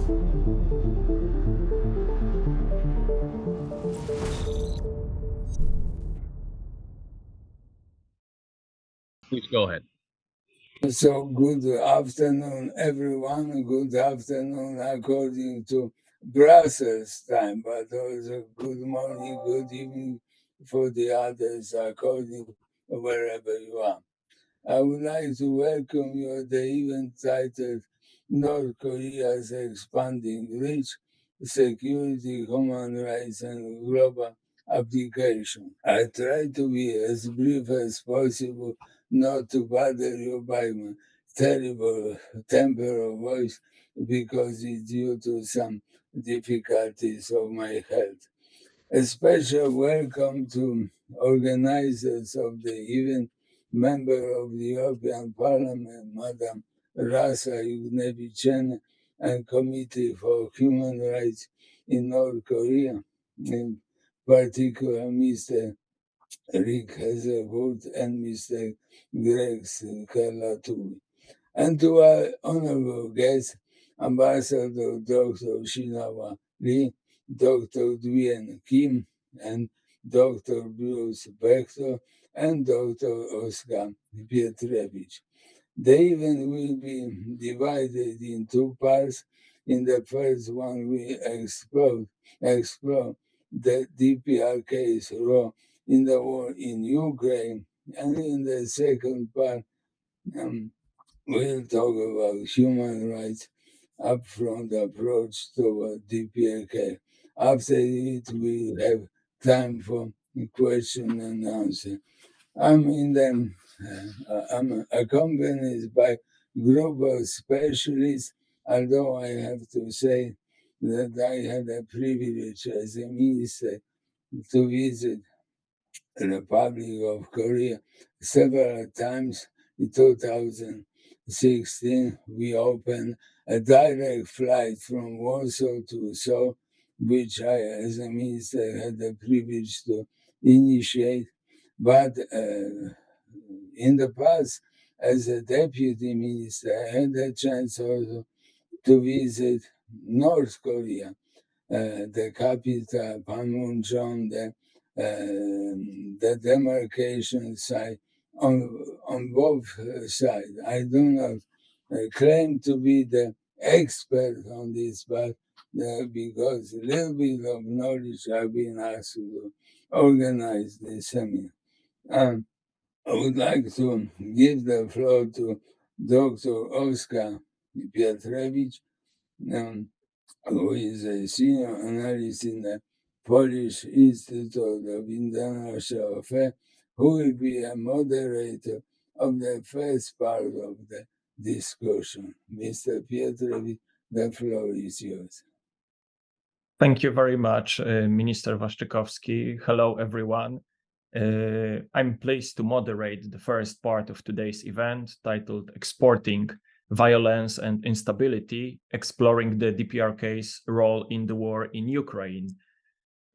Please go ahead. So good afternoon, everyone. Good afternoon according to Brussels time, but also good morning, good evening for the others according to wherever you are. I would like to welcome you to the event titled North Korea's Expanding Reach, Security, Human Rights and Global Application. I try to be as brief as possible, not to bother you by my terrible temper of voice, because it's due to some difficulties of my health. A special welcome to organizers of the event, Member of the European Parliament, Madam Rasa Yugnevichen, and Committee for Human Rights in North Korea, in particular Mr. Rick Hazelwood and Mr. Greg Kalaturi. And to our honorable guests, Ambassador Dr. Shinawa Lee, Dr. Duyen Kim, and Dr. Bruce Bechter, and Dr. Oskar Pietrewicz. The event will be divided in two parts. In the first one, we explore the DPRK's role in the war in Ukraine, and in the second part, we'll talk about human rights upfront approach toward DPRK. After it, we have time for question and answer. I'm accompanied by group of specialists, although I have to say that I had a privilege as a minister to visit the Republic of Korea several times. In 2016, we opened a direct flight from Warsaw to Seoul, which I, as a minister, had the privilege to initiate. But in the past, as a deputy minister, I had a chance also to visit North Korea, the capital, Panmunjom, the demarcation site on both sides. I do not claim to be the expert on this, but because a little bit of knowledge I've been asked to organize this seminar. I would like to give the floor to Dr. Oskar Pietrewicz, who is a senior analyst in the Polish Institute of International Affairs, who will be a moderator of the first part of the discussion. Mr. Pietrowicz, the floor is yours. Thank you very much, Minister Waszczykowski. Hello, everyone. I'm pleased to moderate the first part of today's event titled Exporting Violence and Instability, Exploring the DPRK's Role in the War in Ukraine.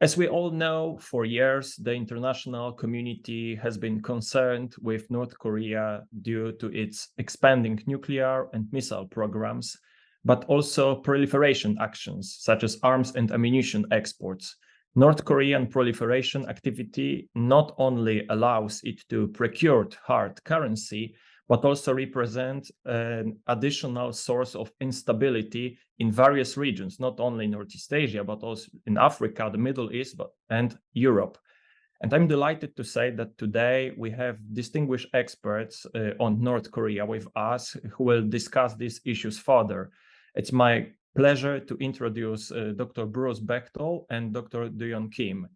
As we all know, for years, the international community has been concerned with North Korea due to its expanding nuclear and missile programs, but also proliferation actions such as arms and ammunition exports. North Korean proliferation activity not only allows it to procure hard currency, but also represent an additional source of instability in various regions, not only in Northeast Asia, but also in Africa, the Middle East, and Europe. And I'm delighted to say that today we have distinguished experts on North Korea with us who will discuss these issues further. It's my pleasure to introduce Dr. Bruce Bechter and Dr. Duyen Kim.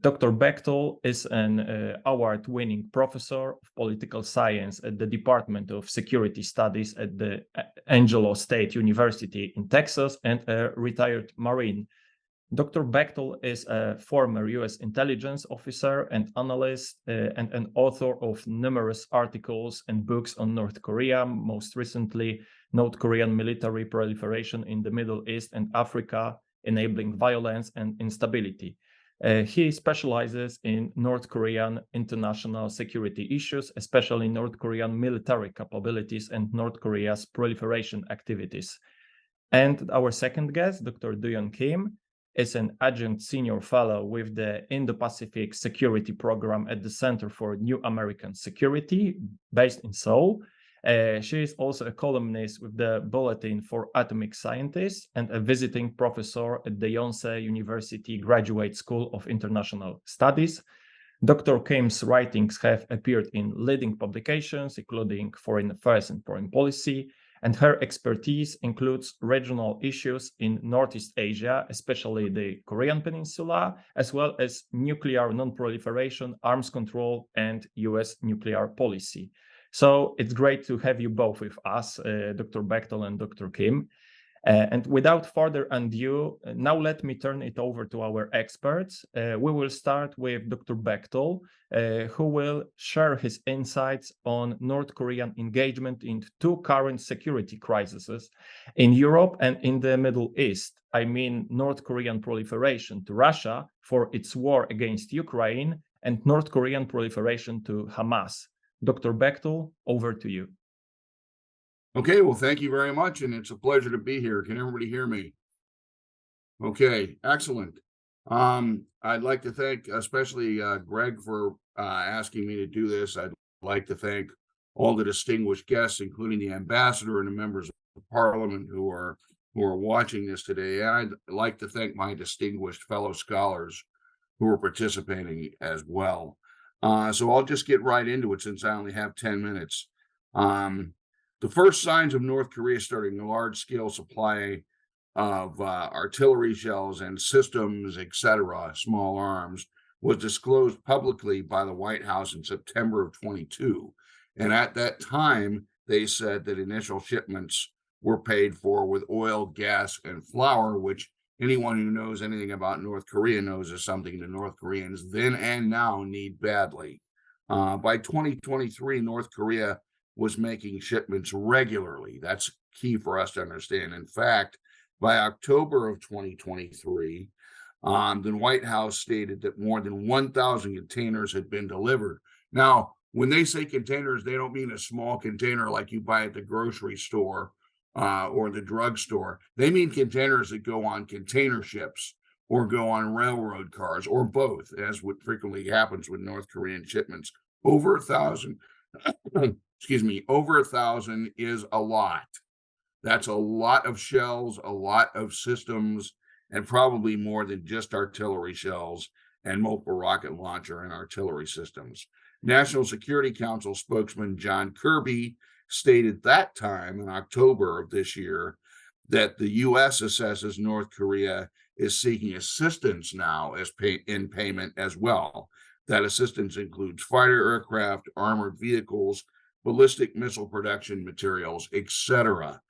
Dr. Bechter is an award-winning professor of political science at the Department of Security Studies at the Angelo State University in Texas and a retired Marine. Dr. Bechter is a former US intelligence officer and analyst and an author of numerous articles and books on North Korea, most recently North Korean military proliferation in the Middle East and Africa, enabling violence and instability. He specializes in North Korean international security issues, especially North Korean military capabilities and North Korea's proliferation activities. And our second guest, Dr. Duyon Kim, is an adjunct senior fellow with the Indo-Pacific Security Program at the Center for New American Security, based in Seoul. She is also a columnist with the Bulletin for Atomic Scientists and a visiting professor at the Yonsei University Graduate School of International Studies. Dr. Kim's writings have appeared in leading publications, including Foreign Affairs and Foreign Policy, and her expertise includes regional issues in Northeast Asia, especially the Korean Peninsula, as well as nuclear non-proliferation, arms control, and US nuclear policy. So it's great to have you both with us, Dr. Bechtold and Dr. Kim. And without further ado, now let me turn it over to our experts. We will start with Dr. Bechtold, who will share his insights on North Korean engagement in two current security crises in Europe and in the Middle East. I mean, North Korean proliferation to Russia for its war against Ukraine and North Korean proliferation to Hamas. Dr. Bechtold, over to you. Okay, well, thank you very much, and it's a pleasure to be here. Can everybody hear me? Okay, excellent. I'd like to thank especially Greg for asking me to do this. I'd like to thank all the distinguished guests, including the ambassador and the members of parliament who are watching this today. And I'd like to thank my distinguished fellow scholars who are participating as well. So I'll just get right into it since I only have 10 minutes. The first signs of North Korea starting a large-scale supply of artillery shells and systems, etc., small arms, was disclosed publicly by the White House in September of 22. And at that time, they said that initial shipments were paid for with oil, gas, and flour, which anyone who knows anything about North Korea knows is something the North Koreans then and now need badly. By 2023, North Korea was making shipments regularly. That's key for us to understand. In fact, by October of 2023, the White House stated that more than 1,000 containers had been delivered. Now, when they say containers, they don't mean a small container like you buy at the grocery store or the drugstore. They mean containers that go on container ships or go on railroad cars or both, as what frequently happens with North Korean shipments. Over 1,000. Excuse me, over 1,000 is a lot. That's a lot of shells, a lot of systems, and probably more than just artillery shells and multiple rocket launcher and artillery systems. National Security Council spokesman John Kirby stated that time in October of this year that the U.S. assesses North Korea is seeking assistance now as in payment as well. That assistance includes fighter aircraft, armored vehicles, ballistic missile production materials, etc.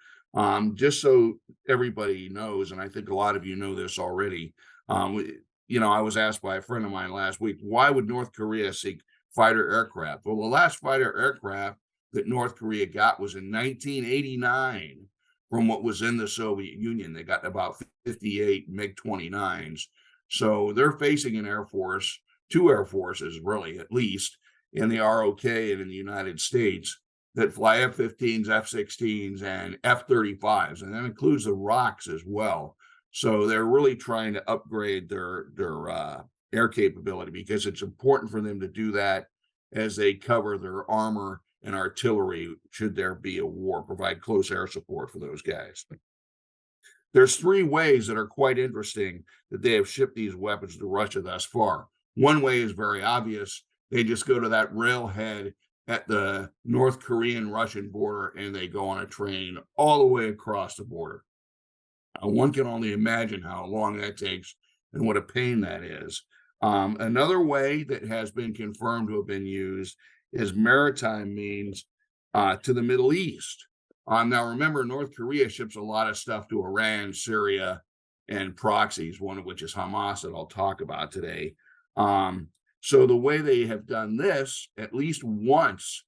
Just so everybody knows, and I think a lot of you know this already, I was asked by a friend of mine last week, why would North Korea seek fighter aircraft? Well, the last fighter aircraft that North Korea got was in 1989 from what was in the Soviet Union. They got about 58 MiG-29s. So they're facing an Air Force, two Air Forces really, at least, in the ROK and in the United States that fly F-15s, F-16s, and F-35s, and that includes the ROKs as well. So they're really trying to upgrade their air capability because it's important for them to do that as they cover their armor and artillery should there be a war, provide close air support for those guys. There's three ways that are quite interesting that they have shipped these weapons to Russia thus far. One way is very obvious. They just go to that railhead at the North Korean-Russian border and they go on a train all the way across the border. One can only imagine how long that takes and what a pain that is. Another way that has been confirmed to have been used is maritime means to the Middle East. Now, remember, North Korea ships a lot of stuff to Iran, Syria, and proxies, one of which is Hamas that I'll talk about today. So the way they have done this, at least once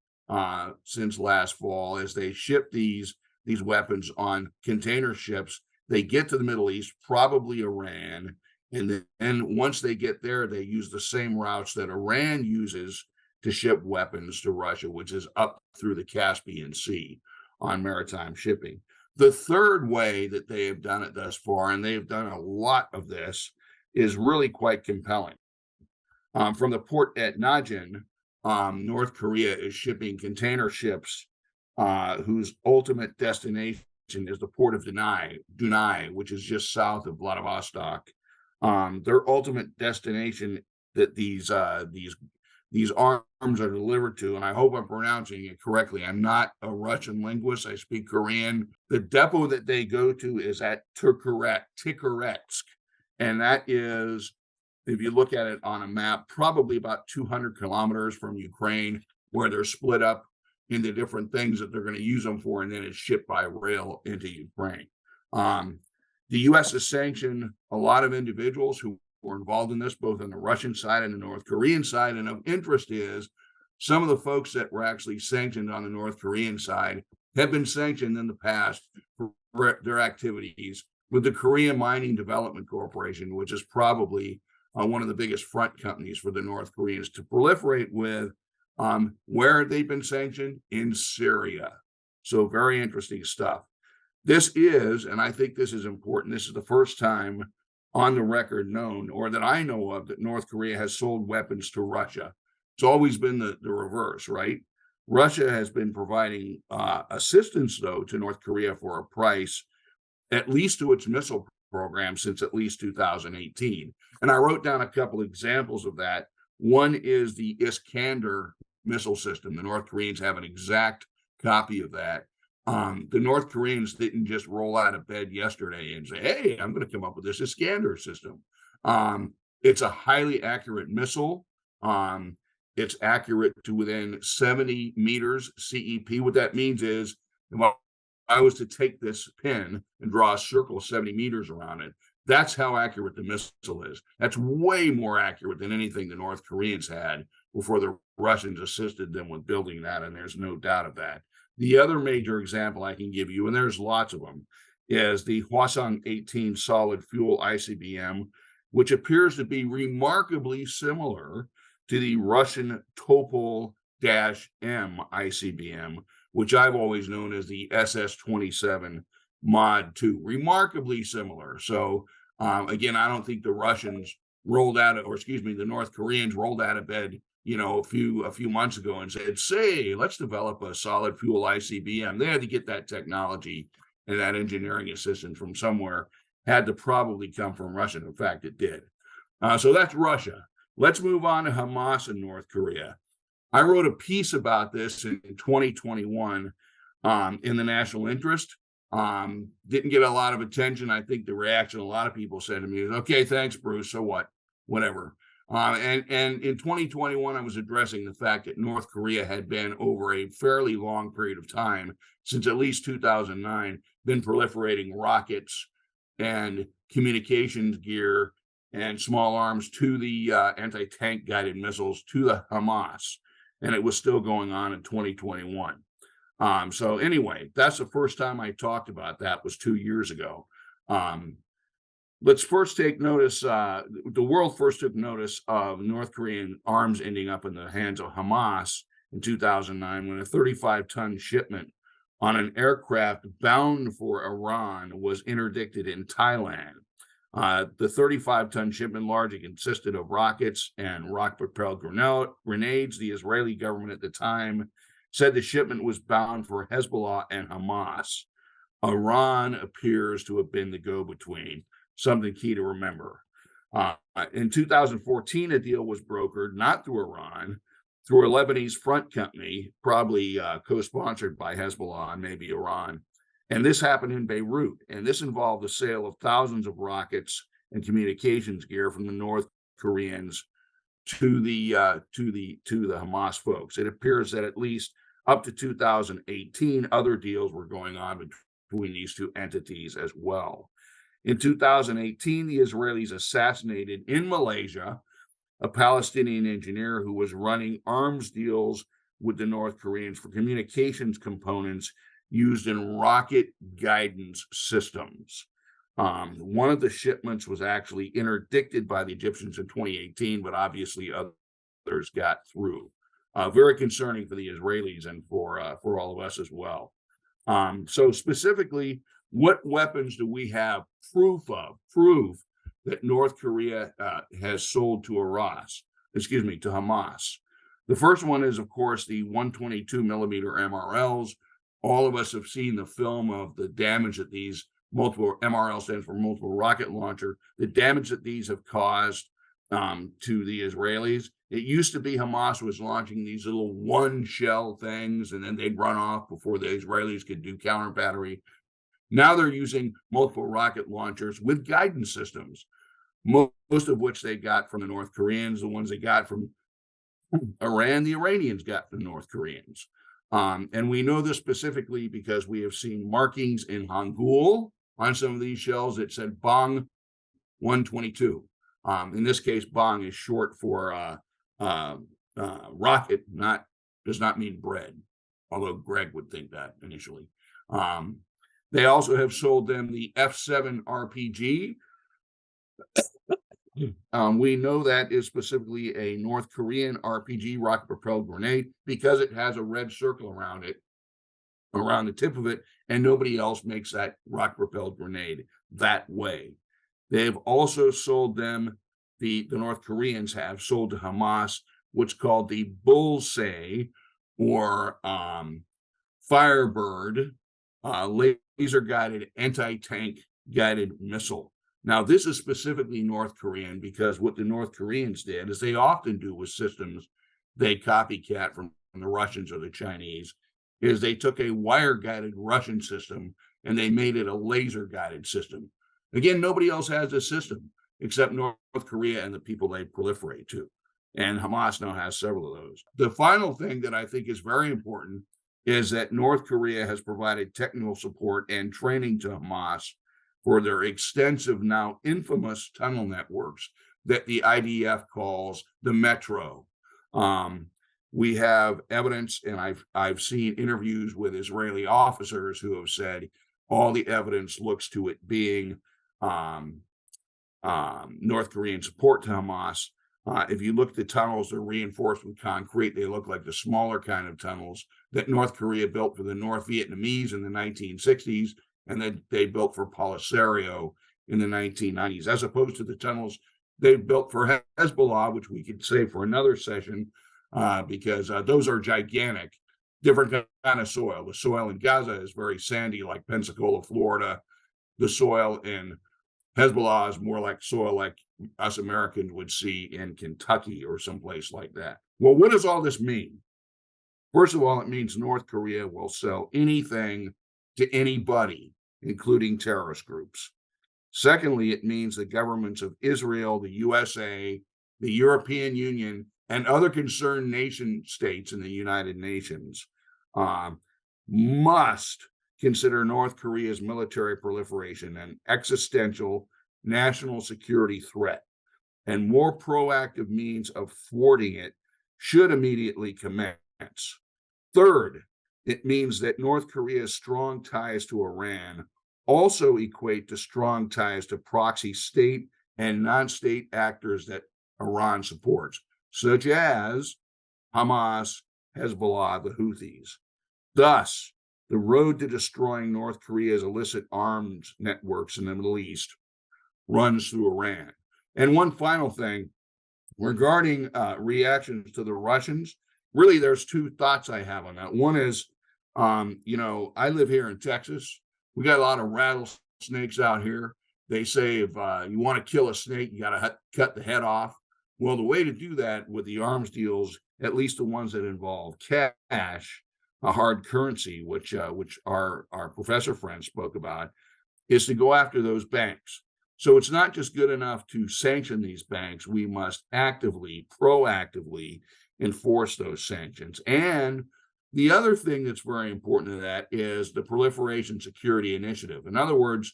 since last fall, is they ship these weapons on container ships. They get to the Middle East, probably Iran, and then once they get there, they use the same routes that Iran uses to ship weapons to Russia, which is up through the Caspian Sea on maritime shipping. The third way that they have done it thus far, and they've done a lot of this, is really quite compelling. From the port at Najin, North Korea is shipping container ships whose ultimate destination is the port of Dunai, which is just south of Vladivostok. Their ultimate destination that these arms are delivered to, and I hope I'm pronouncing it correctly. I'm not a Russian linguist. I speak Korean. The depot that they go to is at Tikhoretsk, and that is, if you look at it on a map, probably about 200 kilometers from Ukraine, where they're split up into different things that they're going to use them for, and then it's shipped by rail into Ukraine. The U.S. has sanctioned a lot of individuals who were involved in this, both on the Russian side and the North Korean side. And of interest is some of the folks that were actually sanctioned on the North Korean side have been sanctioned in the past for their activities with the Korea Mining Development Corporation, which is probably one of the biggest front companies for the North Koreans to proliferate with. Where they've been sanctioned? In Syria. So very interesting stuff. This is, and I think this is important, this is the first time on the record known, or that I know of, that North Korea has sold weapons to Russia. It's always been the reverse, right? Russia has been providing assistance, though, to North Korea for a price, at least to its missile program, since at least 2018. And I wrote down a couple examples of that. One is the Iskander missile system. The North Koreans have an exact copy of that. The North Koreans didn't just roll out of bed yesterday and say, hey, I'm going to come up with this Iskander system. It's a highly accurate missile. It's accurate to within 70 meters CEP. What that means is, if I was to take this pin and draw a circle 70 meters around it, that's how accurate the missile is. That's way more accurate than anything the North Koreans had before the Russians assisted them with building that, and there's no doubt of that. The other major example I can give you, and there's lots of them, is the Hwasong-18 solid fuel ICBM, which appears to be remarkably similar to the Russian Topol-M ICBM, which I've always known as the SS-27 Mod 2, remarkably similar. So again, I don't think the Russians rolled out, or excuse me, the North Koreans rolled out of bed, a few months ago and said, say, let's develop a solid fuel ICBM. They had to get that technology and that engineering assistance from somewhere. Had to probably come from Russia. In fact, it did. So that's Russia. Let's move on to Hamas in North Korea. I wrote a piece about this in 2021 in the National Interest. Didn't get a lot of attention. I think the reaction a lot of people said to me is, okay, thanks, Bruce, so what? Whatever. And in 2021, I was addressing the fact that North Korea had been, over a fairly long period of time, since at least 2009, been proliferating rockets and communications gear and small arms to the anti-tank guided missiles to the Hamas. And it was still going on in 2021. So anyway, that's the first time I talked about that, was 2 years ago. Let's first take notice, the world first took notice of North Korean arms ending up in the hands of Hamas in 2009, when a 35-ton shipment on an aircraft bound for Iran was interdicted in Thailand. The 35-ton shipment largely consisted of rockets and rocket-propelled grenades. The Israeli government at the time said the shipment was bound for Hezbollah and Hamas. Iran appears to have been the go-between, something key to remember. In 2014, a deal was brokered, not through Iran, through a Lebanese front company, probably co-sponsored by Hezbollah and maybe Iran. And this happened in Beirut, and this involved the sale of thousands of rockets and communications gear from the North Koreans to the Hamas folks. It appears that at least up to 2018, other deals were going on between these two entities as well. In 2018, the Israelis assassinated in Malaysia a Palestinian engineer who was running arms deals with the North Koreans for communications components used in rocket guidance systems. One of the shipments was actually interdicted by the Egyptians in 2018, but obviously others got through. Very concerning for the Israelis and for all of us as well. So specifically, what weapons do we have proof that North Korea has sold to Hamas? The first one is, of course, the 122 millimeter MRLs. All of us have seen the film of the damage that these multiple MRL stands for multiple rocket launcher, the damage that these have caused to the Israelis. It used to be Hamas was launching these little one shell things, and then they'd run off before the Israelis could do counter battery. Now they're using multiple rocket launchers with guidance systems, most of which they got from the North Koreans. The ones they got from Iran, the Iranians got from the North Koreans. And we know this specifically because we have seen markings in Hangul on some of these shells that said Bong 122. In this case, Bong is short for rocket, does not mean bread, although Greg would think that initially. They also have sold them the F7 RPG. We know that is specifically a North Korean RPG rocket-propelled grenade because it has a red circle around it, around the tip of it, and nobody else makes that rocket-propelled grenade that way. They've also sold them, the North Koreans have sold to Hamas what's called the Bullseye or Firebird laser-guided anti-tank guided missile. Now, this is specifically North Korean because what the North Koreans did, as they often do with systems they copycat from the Russians or the Chinese, is they took a wire-guided Russian system and they made it a laser-guided system. Again, nobody else has this system except North Korea and the people they proliferate to. And Hamas now has several of those. The final thing that I think is very important is that North Korea has provided technical support and training to Hamas for their extensive, now infamous tunnel networks that the IDF calls the Metro. We have evidence, and I've seen interviews with Israeli officers who have said all the evidence looks to it being North Korean support to Hamas. If you look at the tunnels, they're reinforced with concrete. They look like the smaller kind of tunnels that North Korea built for the North Vietnamese in the 1960s, and then they built for Polisario in the 1990s, as opposed to the tunnels they built for Hezbollah, which we could save for another session, because those are gigantic, different kind of soil. The soil in Gaza is very sandy, like Pensacola, Florida. The soil in Hezbollah is more like soil like us Americans would see in Kentucky or someplace like that. Well, what does all this mean? First of all, it means North Korea will sell anything to anybody, including terrorist groups. Secondly, it means the governments of Israel, the USA, the European Union, and other concerned nation states in the United Nations must consider North Korea's military proliferation an existential national security threat, and more proactive means of thwarting it should immediately commence. Third, it means that North Korea's strong ties to Iran also equate to strong ties to proxy state and non-state actors that Iran supports, such as Hamas, Hezbollah, the Houthis. Thus, the road to destroying North Korea's illicit arms networks in the Middle East runs through Iran. And one final thing regarding reactions to the Russians, really there's two thoughts I have on that. One is, I live here in Texas. We got a lot of rattlesnakes out here. They say if you want to kill a snake, you got to cut the head off. Well, the way to do that with the arms deals, at least the ones that involve cash, a hard currency, which our professor friend spoke about, is to go after those banks. So it's not just good enough to sanction these banks. We must actively, proactively enforce those sanctions. And the other thing that's very important to that is the Proliferation Security Initiative. In other words,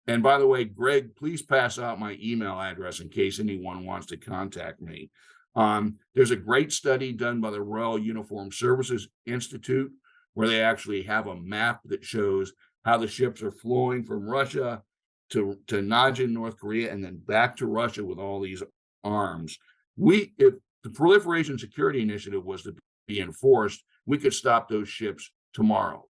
and by the way, Greg, please pass out my email address in case anyone wants to contact me. There's a great study done by the Royal Uniformed Services Institute where they actually have a map that shows how the ships are flowing from Russia to Najin, North Korea, and then back to Russia with all these arms. If the Proliferation Security Initiative was to be enforced, we could stop those ships tomorrow.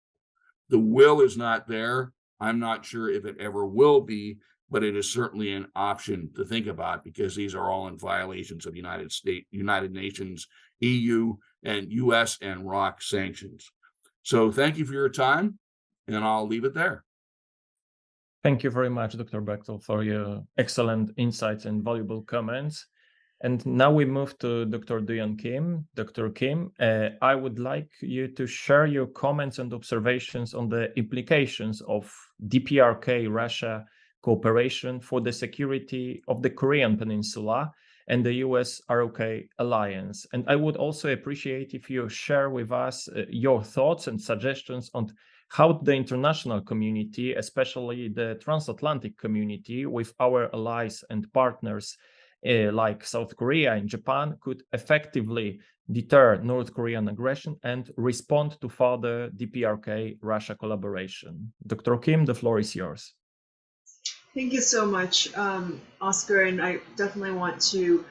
The will is not there. I'm not sure if it ever will be, but it is certainly an option to think about because these are all in violations of United Nations, EU, and US and ROC sanctions. So thank you for your time, and I'll leave it there. Thank you very much, Dr. Bechtel, for your excellent insights and valuable comments. And now we move to Dr. Duyan Kim. Dr. Kim, I would like you to share your comments and observations on the implications of DPRK-Russia cooperation for the security of the Korean Peninsula and the US-ROK alliance. And I would also appreciate if you share with us your thoughts and suggestions on how the international community, especially the transatlantic community with our allies and partners like South Korea and Japan, could effectively deter North Korean aggression and respond to further DPRK-Russia collaboration. Dr. Kim, the floor is yours. Thank you so much, Oscar, and I definitely want to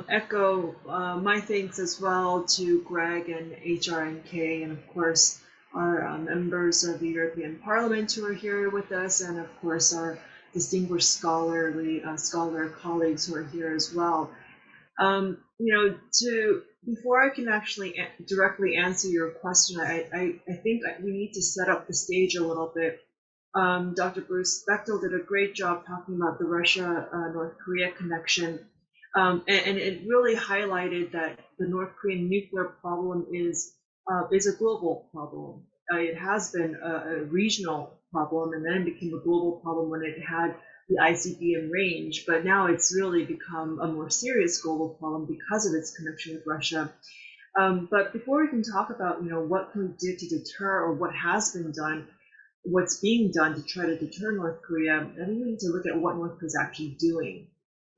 echo my thanks as well to Greg and HRNK, and of course our members of the European Parliament who are here with us, and of course our distinguished scholar colleagues who are here as well. Before I can actually directly answer your question, I think we need to set up the stage a little bit. Dr. Bruce Bechtel did a great job talking about the Russia-North Korea connection, and it really highlighted that the North Korean nuclear problem is a global problem. It has been a regional problem, and then became a global problem when it had the ICBM range. But now it's really become a more serious global problem because of its connection with Russia. But before we can talk about what can we do to deter, or what has been done, what's being done to try to deter North Korea, I think we need to look at what North Korea is actually doing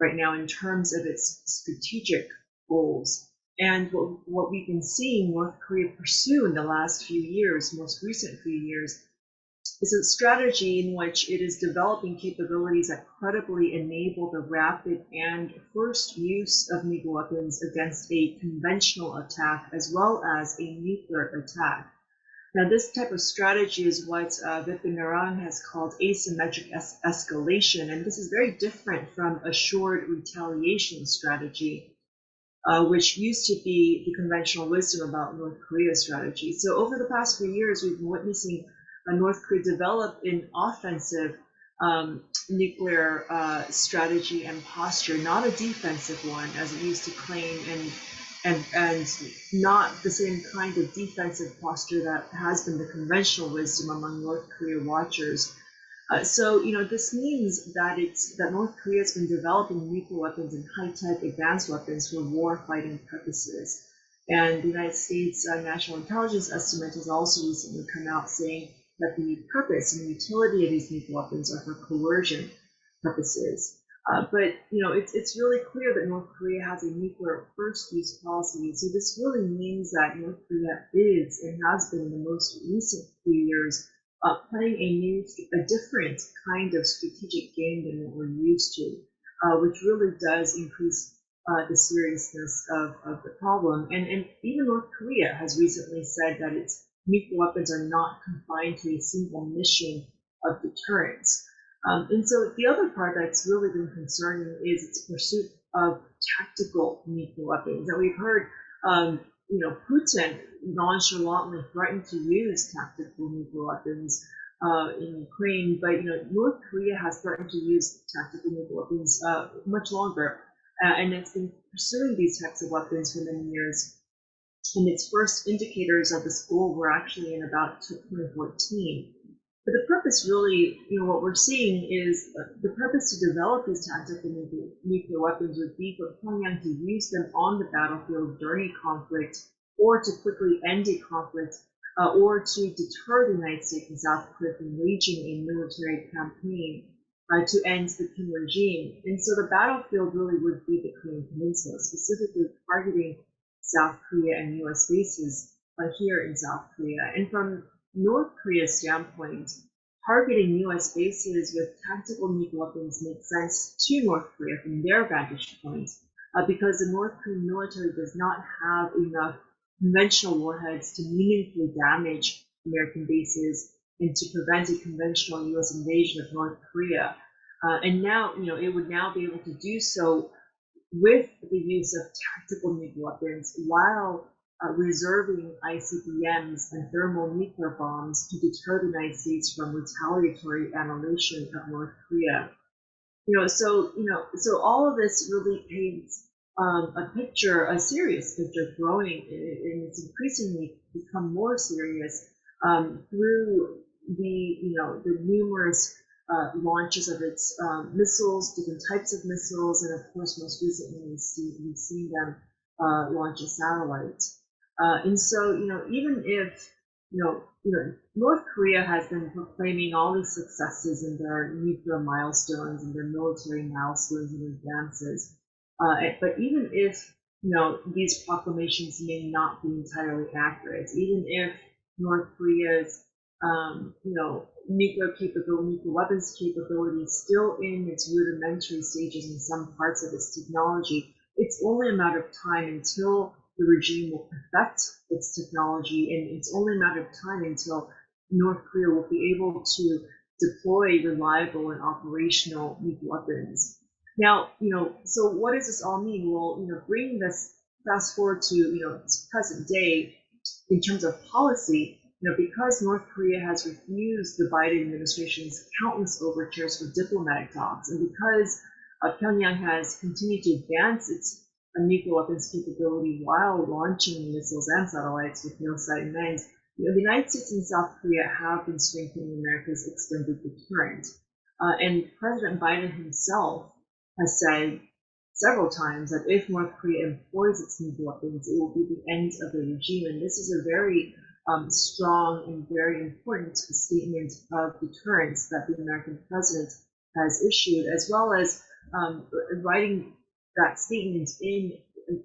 right now in terms of its strategic goals. And what we've been seeing North Korea pursue in the last few years, most recent few years, is a strategy in which it is developing capabilities that credibly enable the rapid and first use of nuclear weapons against a conventional attack as well as a nuclear attack. Now, this type of strategy is what Vipin Naran has called asymmetric escalation, and this is very different from assured retaliation strategy, which used to be the conventional wisdom about North Korea's strategy. So over the past few years, we've been witnessing North Korea develop an offensive nuclear strategy and posture, not a defensive one, as it used to claim, and not the same kind of defensive posture that has been the conventional wisdom among North Korea watchers. So this means that North Korea has been developing nuclear weapons and high-tech advanced weapons for war-fighting purposes. And the United States National Intelligence Estimate has also recently come out saying that the purpose and the utility of these nuclear weapons are for coercion purposes. But it's really clear that North Korea has a nuclear first-use policy. So this really means that North Korea is and has been in the most recent few years playing a different kind of strategic game than what we're used to, which really does increase the seriousness of the problem. And even North Korea has recently said that its nuclear weapons are not confined to a single mission of deterrence. And so the other part that's really been concerning is its pursuit of tactical nuclear weapons. And we've heard, Putin nonchalantly threatened to use tactical nuclear weapons in Ukraine, but North Korea has threatened to use tactical nuclear weapons much longer, and it's been pursuing these types of weapons for many years. And its first indicators of this goal were actually in about 2014. But the purpose really, what we're seeing is the purpose to develop these tactical nuclear weapons would be for Pyongyang to use them on the battlefield during a conflict, or to quickly end a conflict, or to deter the United States and South Korea from waging a military campaign to end the Kim regime. And so the battlefield really would be the Korean Peninsula, specifically targeting South Korea and US bases here in South Korea. And from North Korea's standpoint, targeting US bases with tactical nuclear weapons makes sense to North Korea from their vantage point, because the North Korean military does not have enough conventional warheads to meaningfully damage American bases and to prevent a conventional U.S. invasion of North Korea. And now, it would now be able to do so with the use of tactical nuclear weapons while reserving ICBMs and thermal nuclear bombs to deter the United States from retaliatory annihilation of North Korea. So all of this really paints a picture, a serious picture, growing, and it's increasingly become more serious through the numerous launches of its missiles, different types of missiles, and of course, most recently we've seen them launch a satellite. And so, even if North Korea has been proclaiming all these successes in their nuclear milestones and their military milestones and advances, but even if these proclamations may not be entirely accurate, even if North Korea's nuclear weapons capability is still in its rudimentary stages in some parts of its technology, it's only a matter of time until the regime will perfect its technology, and it's only a matter of time until North Korea will be able to deploy reliable and operational nuclear weapons. Now, so what does this all mean? Well, bringing this fast forward to its present day in terms of policy, because North Korea has refused the Biden administration's countless overtures for diplomatic talks, and because Pyongyang has continued to advance its nuclear weapons capability while launching missiles and satellites with no sight and ends, the United States and South Korea have been strengthening America's extended deterrent. And President Biden himself has said several times that if North Korea employs its nuclear weapons, it will be the end of the regime. And this is a very strong and very important statement of deterrence that the American president has issued, as well as writing that statement in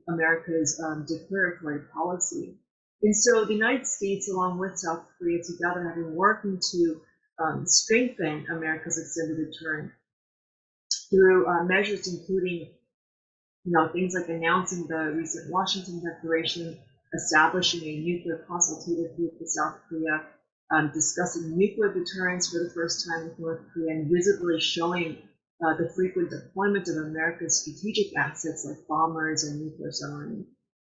America's declaratory policy. And so the United States, along with South Korea together, have been working to strengthen America's extended deterrent through measures including things like announcing the recent Washington Declaration, establishing a nuclear consultative group with South Korea, discussing nuclear deterrence for the first time with North Korea, and visibly showing the frequent deployment of America's strategic assets like bombers and nuclear submarines.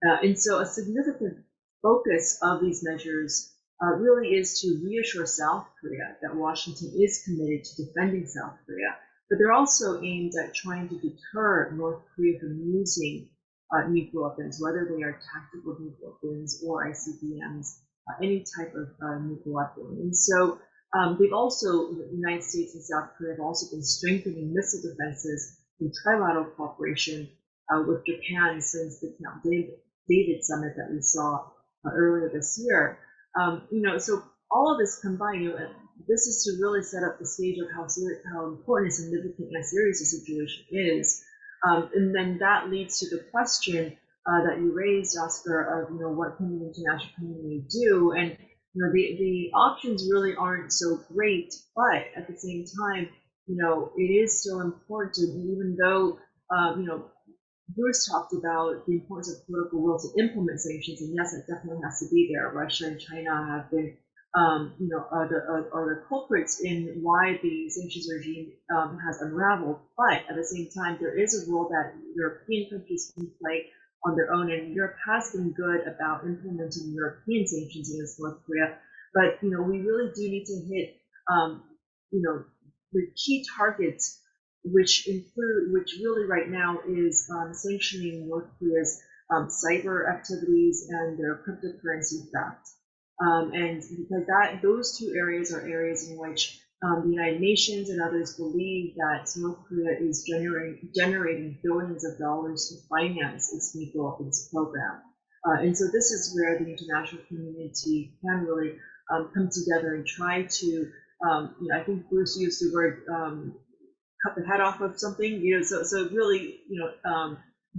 And so a significant focus of these measures really is to reassure South Korea that Washington is committed to defending South Korea, but they're also aimed at trying to deter North Korea from using nuclear weapons, whether they are tactical nuclear weapons or ICBMs, any type of nuclear weapon. And so they've also, the United States and South Korea have also been strengthening missile defenses in trilateral cooperation with Japan since the Camp David summit that we saw earlier this year. So all of this combined, this is to really set up the stage of how important and significant and serious the situation is. And then that leads to the question that you raised, Oscar, of what can the international community do? And the options really aren't so great, but at the same time, it is still important, even though Bruce talked about the importance of political will to implement sanctions, and yes, it definitely has to be there. Russia and China have been, are the culprits in why the sanctions regime has unraveled. But at the same time, there is a role that European countries can play on their own, and Europe has been good about implementing European sanctions against North Korea. But we really do need to hit, the key targets, which really right now is sanctioning North Korea's cyber activities and their cryptocurrency theft. And because those two areas are areas in which the United Nations and others believe that North Korea is generating billions of dollars to finance its nuclear weapons program. And so this is where the international community can really come together and try to, I think Bruce used the word cut the head off of something, so really,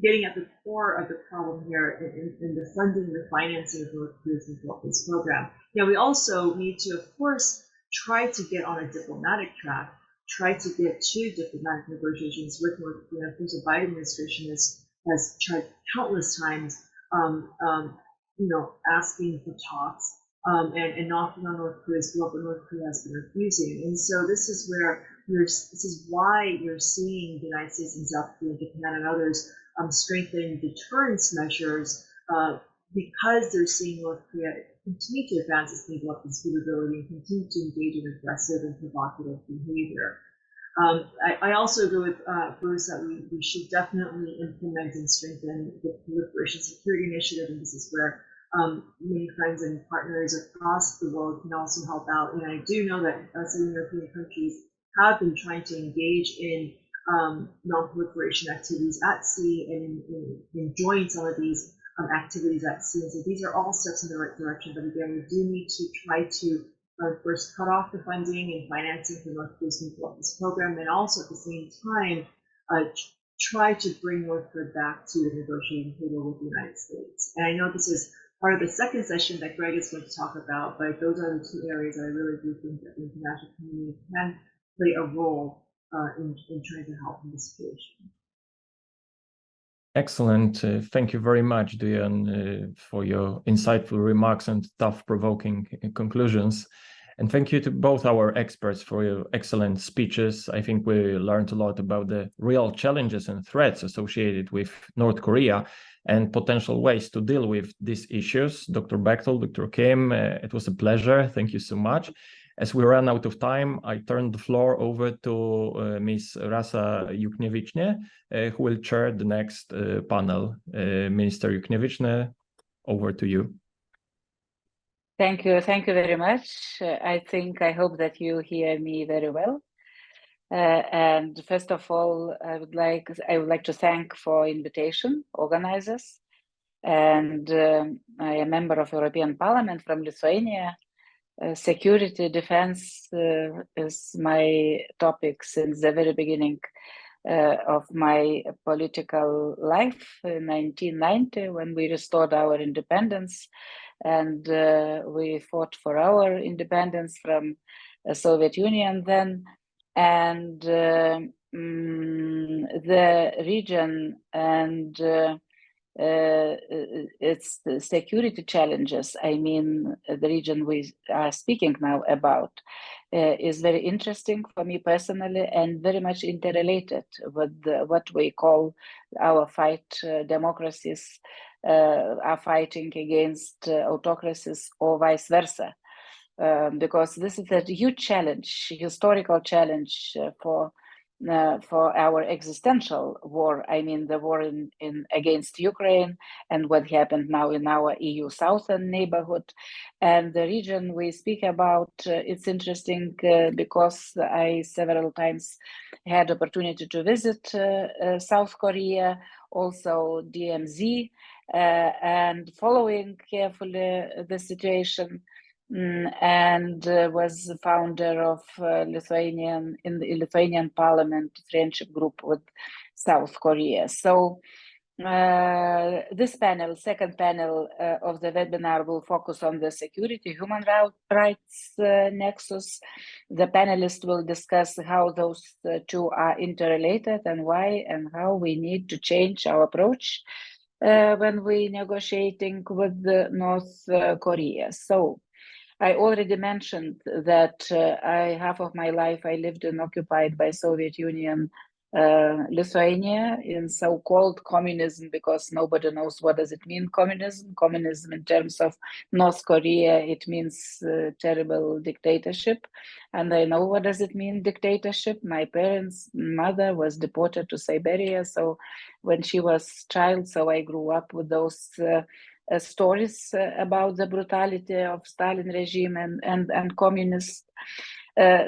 getting at the core of the problem here in the funding, the financing of North Korea's nuclear weapons program. We also need to, of course, try to get on a diplomatic track, try to get to diplomatic negotiations with North Korea. Of course, the Biden administration has tried countless times, asking for talks. and knocking on North Korea's door, but North Korea has been refusing. And so this is why you're seeing the United States and South Korea, Japan, and others strengthening deterrence measures because they're seeing North Korea continue to advance its naval weapons capability and continue to engage in aggressive and provocative behavior. I also agree with Bruce that we should definitely implement and strengthen the Proliferation Security Initiative, and this is where many friends and partners across the world can also help out. And I do know that some European countries have been trying to engage in non-proliferation activities at sea and in join some of these activities at sea. And so these are all steps in the right direction. But again, we do need to try to first cut off the funding and financing for North Korea's nuclear weapons program, and also at the same time try to bring North Korea back to the negotiating table with the United States. And I know this is part of the second session that Greg is going to talk about, but those are the two areas that I really do think that the international community can play a role in trying to help in this situation. Excellent. Thank you very much, Diane, for your insightful remarks and thought-provoking conclusions. And thank you to both our experts for your excellent speeches. I think we learned a lot about the real challenges and threats associated with North Korea and potential ways to deal with these issues. Dr. Witold, Dr. Kim, it was a pleasure. Thank you so much. As we run out of time, I turn the floor over to Ms. Rasa Jukniewiczne, who will chair the next panel. Minister Jukniewiczne, over to you. Thank you very much. I hope that you hear me very well. And first of all, I would like to thank for invitation, organizers. And I am a member of European Parliament from Lithuania. Security, defense is my topic since the very beginning of my political life in 1990, when we restored our independence, and we fought for our independence from the Soviet Union then. And the region and its the security challenges, I mean, the region we are speaking now about, is very interesting for me personally and very much interrelated with what we call our fight. Democracies are fighting against autocracies or vice versa, because this is a huge challenge, historical challenge for our existential war. I mean, the war in against Ukraine and what happened now in our EU southern neighborhood. And the region we speak about, it's interesting because I several times had opportunity to visit South Korea, also DMZ, and following carefully the situation. And was the founder of in the Lithuanian Parliament friendship group with South Korea. So this panel, second panel of the webinar, will focus on the security, human rights nexus. The panelists will discuss how those two are interrelated and why, and how we need to change our approach when we negotiating with North Korea. So I already mentioned that half of my life I lived in occupied by Soviet Union Lithuania in so-called communism, because nobody knows what does it mean, communism. Communism in terms of North Korea, it means terrible dictatorship. And I know what does it mean, dictatorship. My parents' mother was deported to Siberia, so when she was child, so I grew up with those stories about the brutality of Stalin regime and communists.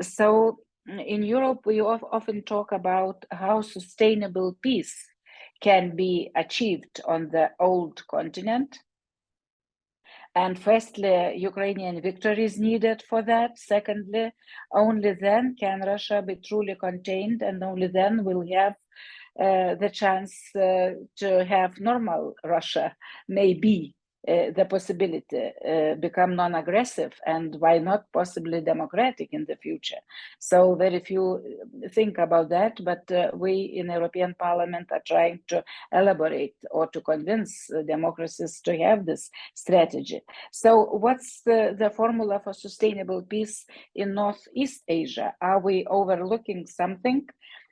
So in Europe, we often talk about how sustainable peace can be achieved on the old continent. And firstly, Ukrainian victory is needed for that. Secondly, only then can Russia be truly contained, and only then will have the chance to have normal Russia, maybe the possibility become non-aggressive, and why not possibly democratic in the future. So very few think about that, but we in European Parliament are trying to elaborate or to convince democracies to have this strategy. So what's the formula for sustainable peace in Northeast Asia? Are we overlooking something?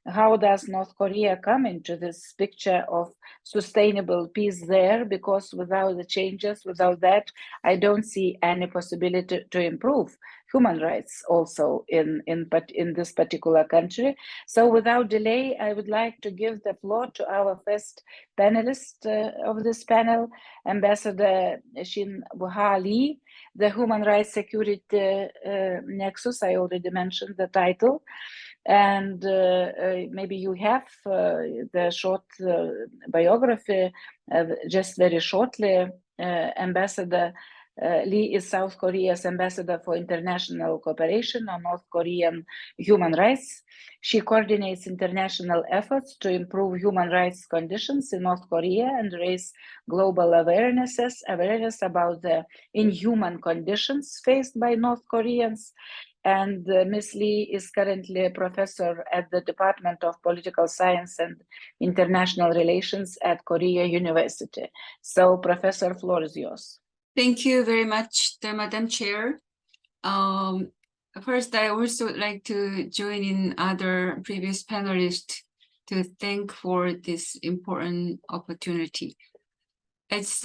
How does North Korea come into this picture of sustainable peace there? Because without the changes, without that, I don't see any possibility to improve human rights also in this particular country. So without delay, I would like to give the floor to our first panelist of this panel, Ambassador Shin Wha Lee, the Human Rights Security Nexus. I already mentioned the title. And maybe you have the short biography, just very shortly. Ambassador Lee is South Korea's ambassador for international cooperation on North Korean human rights. She coordinates international efforts to improve human rights conditions in North Korea and raise global awareness about the inhuman conditions faced by North Koreans. And Ms. Lee is currently a professor at the Department of Political Science and International Relations at Korea University. So, Professor, floor is yours. Thank you very much, Madam Chair. First, I also would like to join in other previous panelists to thank for this important opportunity. As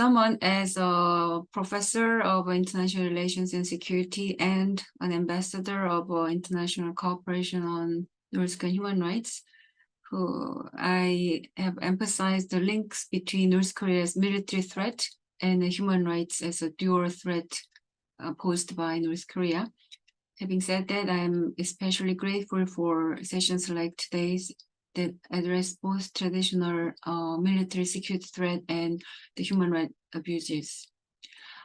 a professor of international relations and security and an ambassador of international cooperation on North Korean human rights, I have emphasized the links between North Korea's military threat and human rights as a dual threat posed by North Korea. Having said that, I am especially grateful for sessions like today's that address both traditional military security threat and the human rights abuses.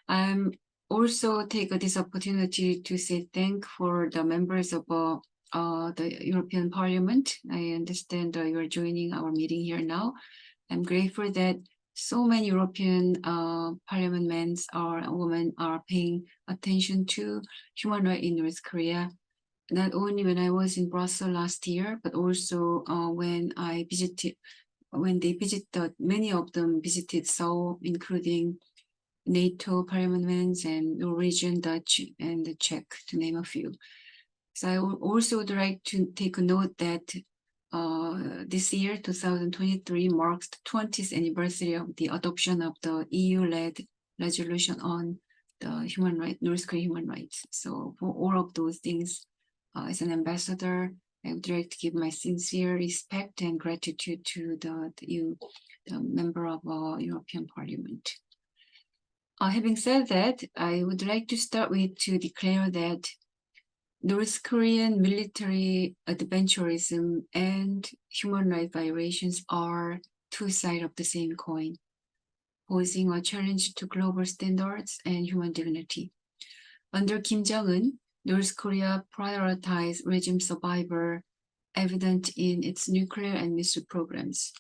I'm also take this opportunity to say thank for the members of the European Parliament. I understand you are joining our meeting here now. I'm grateful that so many European parliamentmen or women are paying attention to human rights in North Korea. Not only when I was in Brussels last year, but also when they visited, many of them visited Seoul, including NATO parliamentmen and Norwegian, Dutch, and the Czech, to name a few. So I also would like to take a note that this year, 2023, marks the 20th anniversary of the adoption of the EU-led resolution on the human rights, North Korean human rights. So for all of those things, as an ambassador, I would like to give my sincere respect and gratitude to the member of European Parliament. Having said that, I would like to start with to declare that North Korean military adventurism and human rights violations are two sides of the same coin, posing a challenge to global standards and human dignity. Under Kim Jong-un, North Korea prioritized regime survival, evident in its nuclear and missile programs.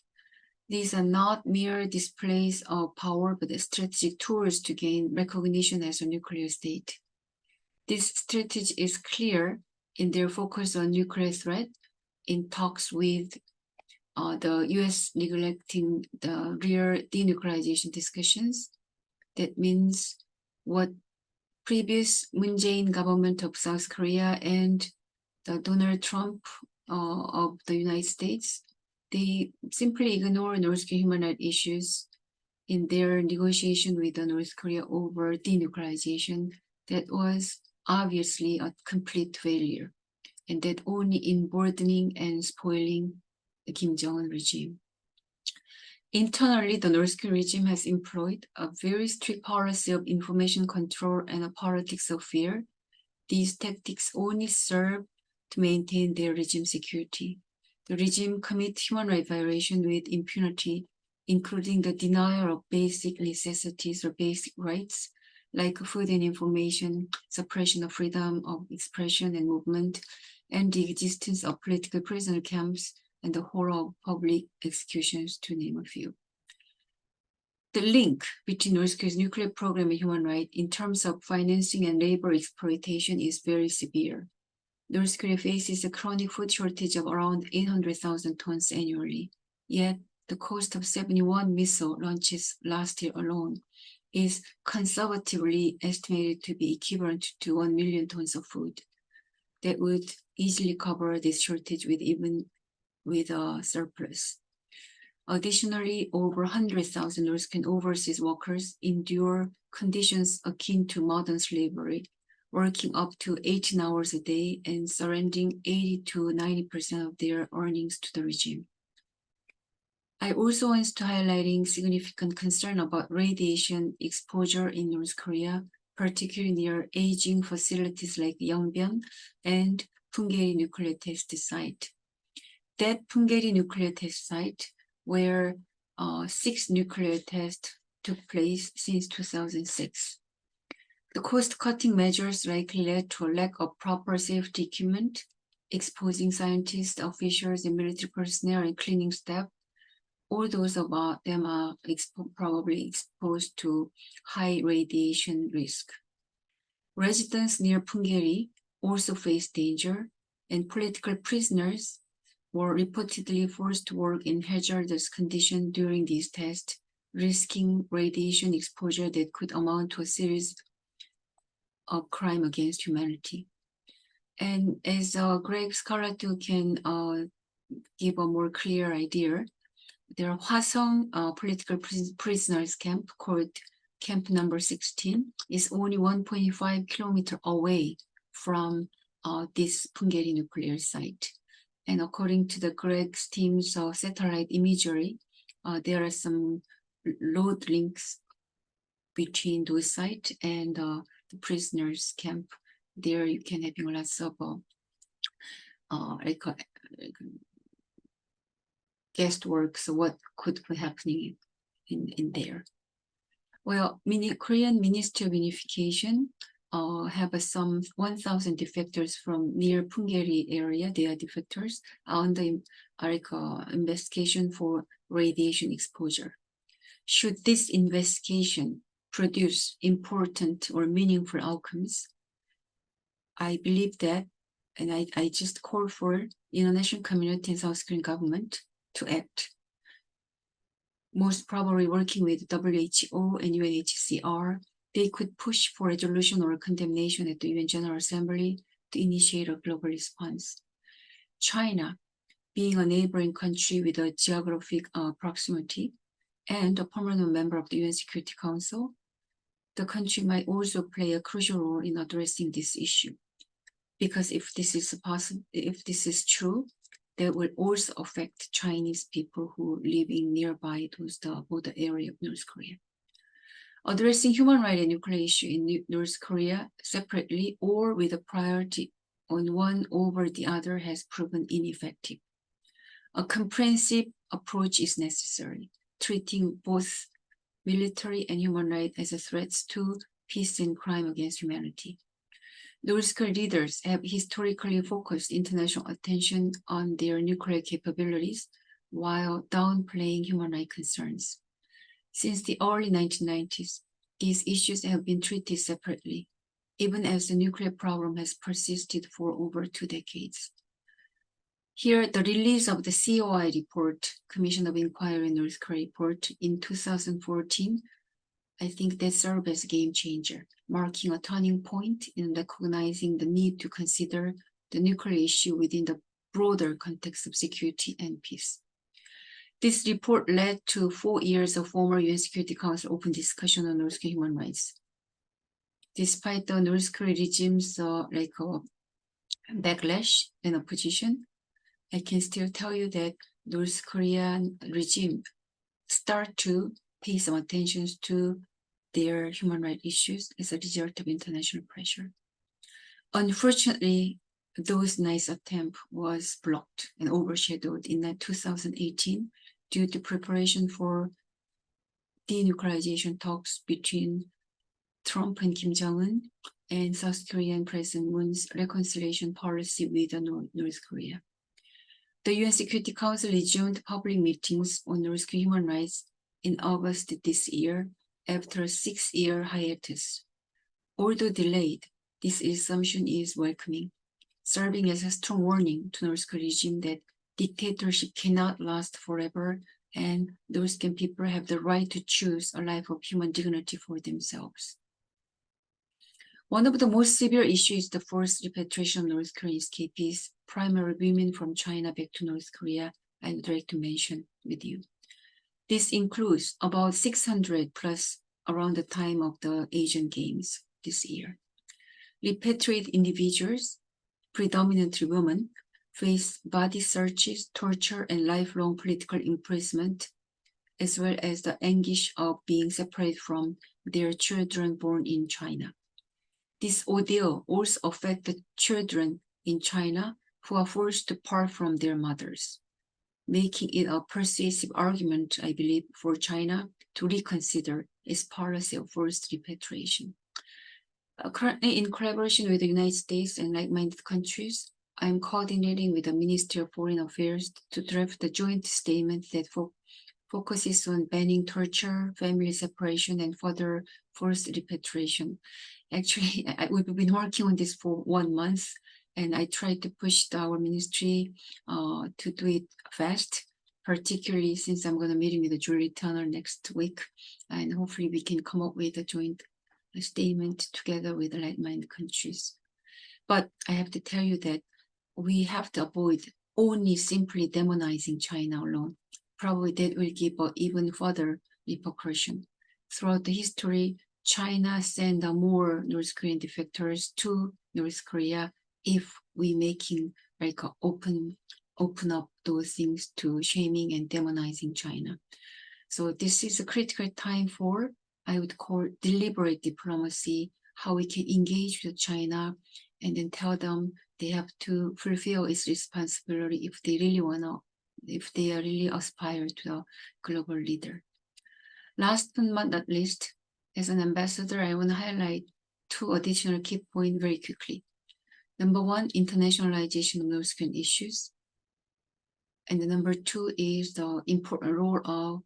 These are not mere displays of power, but strategic tools to gain recognition as a nuclear state. This strategy is clear in their focus on nuclear threat, in talks with the US neglecting the real denuclearization discussions. That means what previous Moon Jae-in government of South Korea and the Donald Trump of the United States, they simply ignore North Korean human rights issues in their negotiation with the North Korea over denuclearization. That was obviously a complete failure, and that only emboldening and spoiling the Kim Jong-un regime. Internally, the North Korean regime has employed a very strict policy of information control and a politics of fear. These tactics only serve to maintain their regime security. The regime commits human rights violations with impunity, including the denial of basic necessities or basic rights, like food and information, suppression of freedom of expression and movement, and the existence of political prisoner camps, and the horror of public executions, to name a few. the link between North Korea's nuclear program and human rights in terms of financing and labor exploitation is very severe. North Korea faces a chronic food shortage of around 800,000 tons annually. Yet, the cost of 71 missile launches last year alone is conservatively estimated to be equivalent to 1 million tons of food. That would easily cover this shortage even with a surplus. Additionally, over 100,000 North Korean overseas workers endure conditions akin to modern slavery, working up to 18 hours a day and surrendering 80 to 90% of their earnings to the regime. I also want to highlight significant concern about radiation exposure in North Korea, particularly near aging facilities like Yongbyon and Punggye nuclear test site. That Punggye nuclear test site, where 6 nuclear tests took place since 2006. The cost-cutting measures likely led to a lack of proper safety equipment, exposing scientists, officials, and military personnel and cleaning staff. All those of them are probably exposed to high radiation risk. Residents near Punggye also face danger, and political prisoners were reportedly forced to work in hazardous conditions during these tests, risking radiation exposure that could amount to a series of crimes against humanity. And as Greg Scarlett can give a more clear idea, their Hwasong political prisoners camp, called Camp Number 16, is only 1.5 kilometers away from this Punggye nuclear site. And according to the Greg's team's satellite imagery, there are some road links between those sites and the prisoners' camp. There you can have lots of guest work, so what could be happening in there. Well, Korean Ministry of Unification have some 1,000 defectors from near Punggye area. They are defectors on the investigation for radiation exposure. Should this investigation produce important or meaningful outcomes, I believe that, and I just call for international community and South Korean government to act. Most probably working with WHO and UNHCR, they could push for resolution or condemnation at the UN General Assembly to initiate a global response. China, being a neighboring country with a geographic proximity and a permanent member of the UN Security Council, the country might also play a crucial role in addressing this issue. Because if this is possible, if this is true, that will also affect Chinese people who live in nearby the border area of North Korea. Addressing human rights and nuclear issue in North Korea separately or with a priority on one over the other has proven ineffective. A comprehensive approach is necessary, treating both military and human rights as a threats to peace and crime against humanity. North Korean leaders have historically focused international attention on their nuclear capabilities while downplaying human rights concerns. Since the early 1990s, these issues have been treated separately, even as the nuclear problem has persisted for over 2 decades. Here, the release of the COI report, Commission of Inquiry in North Korea report in 2014, I think that served as a game changer, marking a turning point in recognizing the need to consider the nuclear issue within the broader context of security and peace. This report led to 4 years of former UN Security Council open discussion on North Korean human rights. Despite the North Korean regime's backlash and opposition, I can still tell you that North Korean regime start to pay some attention to their human rights issues as a result of international pressure. Unfortunately, those nice attempt was blocked and overshadowed in 2018 due to preparation for denuclearization talks between Trump and Kim Jong-un and South Korean President Moon's reconciliation policy with North Korea. The UN Security Council resumed public meetings on North Korean human rights in August this year after a 6-year hiatus. Although delayed, this assumption is welcoming, serving as a strong warning to North Korean regime that dictatorship cannot last forever, and North Korean people have the right to choose a life of human dignity for themselves. One of the most severe issues is the forced repatriation of North Korean escapees, primarily women from China back to North Korea. I would like to mention with you. This includes about 600 plus around the time of the Asian Games this year. Repatriated individuals, predominantly women, face body searches, torture, and lifelong political imprisonment, as well as the anguish of being separated from their children born in China. This ordeal also affects the children in China who are forced to part from their mothers, making it a persuasive argument, I believe, for China to reconsider its policy of forced repatriation. Currently, in collaboration with the United States and like-minded countries, I am coordinating with the Ministry of Foreign Affairs to draft a joint statement that focuses on banning torture, family separation, and further forced repatriation. Actually, we've been working on this for 1 month, and I tried to push our ministry to do it fast, particularly since I'm going to meet with the Julie Turner next week, and hopefully we can come up with a joint statement together with the like-minded countries. But I have to tell you that we have to avoid only simply demonizing China alone. Probably that will give an even further repercussion. Throughout the history, China sent more North Korean defectors to North Korea if we making like a open up those things to shaming and demonizing China. So this is a critical time for, I would call, deliberate diplomacy, how we can engage with China and then tell them they have to fulfill its responsibility if they really really aspire to a global leader. Last but not least, as an ambassador, I want to highlight 2 additional key points very quickly. Number 1, internationalization of North Korean issues. And the number 2 is the important role of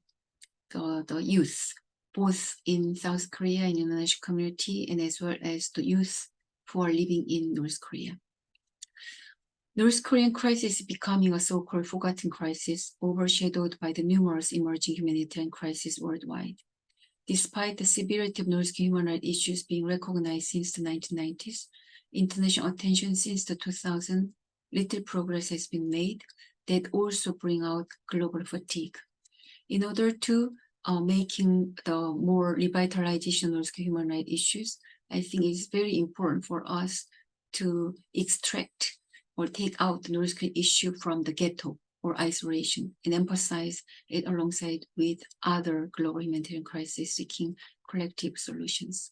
the youth, both in South Korea and international community, and as well as the youth who are living in North Korea. North Korean crisis is becoming a so-called forgotten crisis, overshadowed by the numerous emerging humanitarian crises worldwide. Despite the severity of North Korean human rights issues being recognized since the 1990s, international attention since the 2000s, little progress has been made that also bring out global fatigue. In order to making the more revitalization of North Korean human rights issues, I think it's very important for us to extract or take out the North Korean issue from the ghetto or isolation and emphasize it alongside with other global humanitarian crises seeking collective solutions.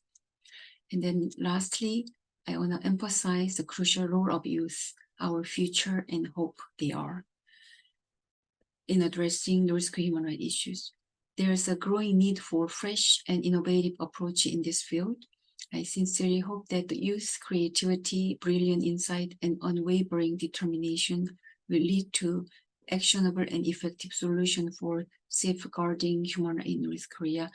And then lastly, I want to emphasize the crucial role of youth, our future and hope they are, in addressing North Korean human rights issues. There is a growing need for fresh and innovative approach in this field. I sincerely hope that the youth creativity, brilliant insight, and unwavering determination will lead to actionable and effective solution for safeguarding human rights in North Korea,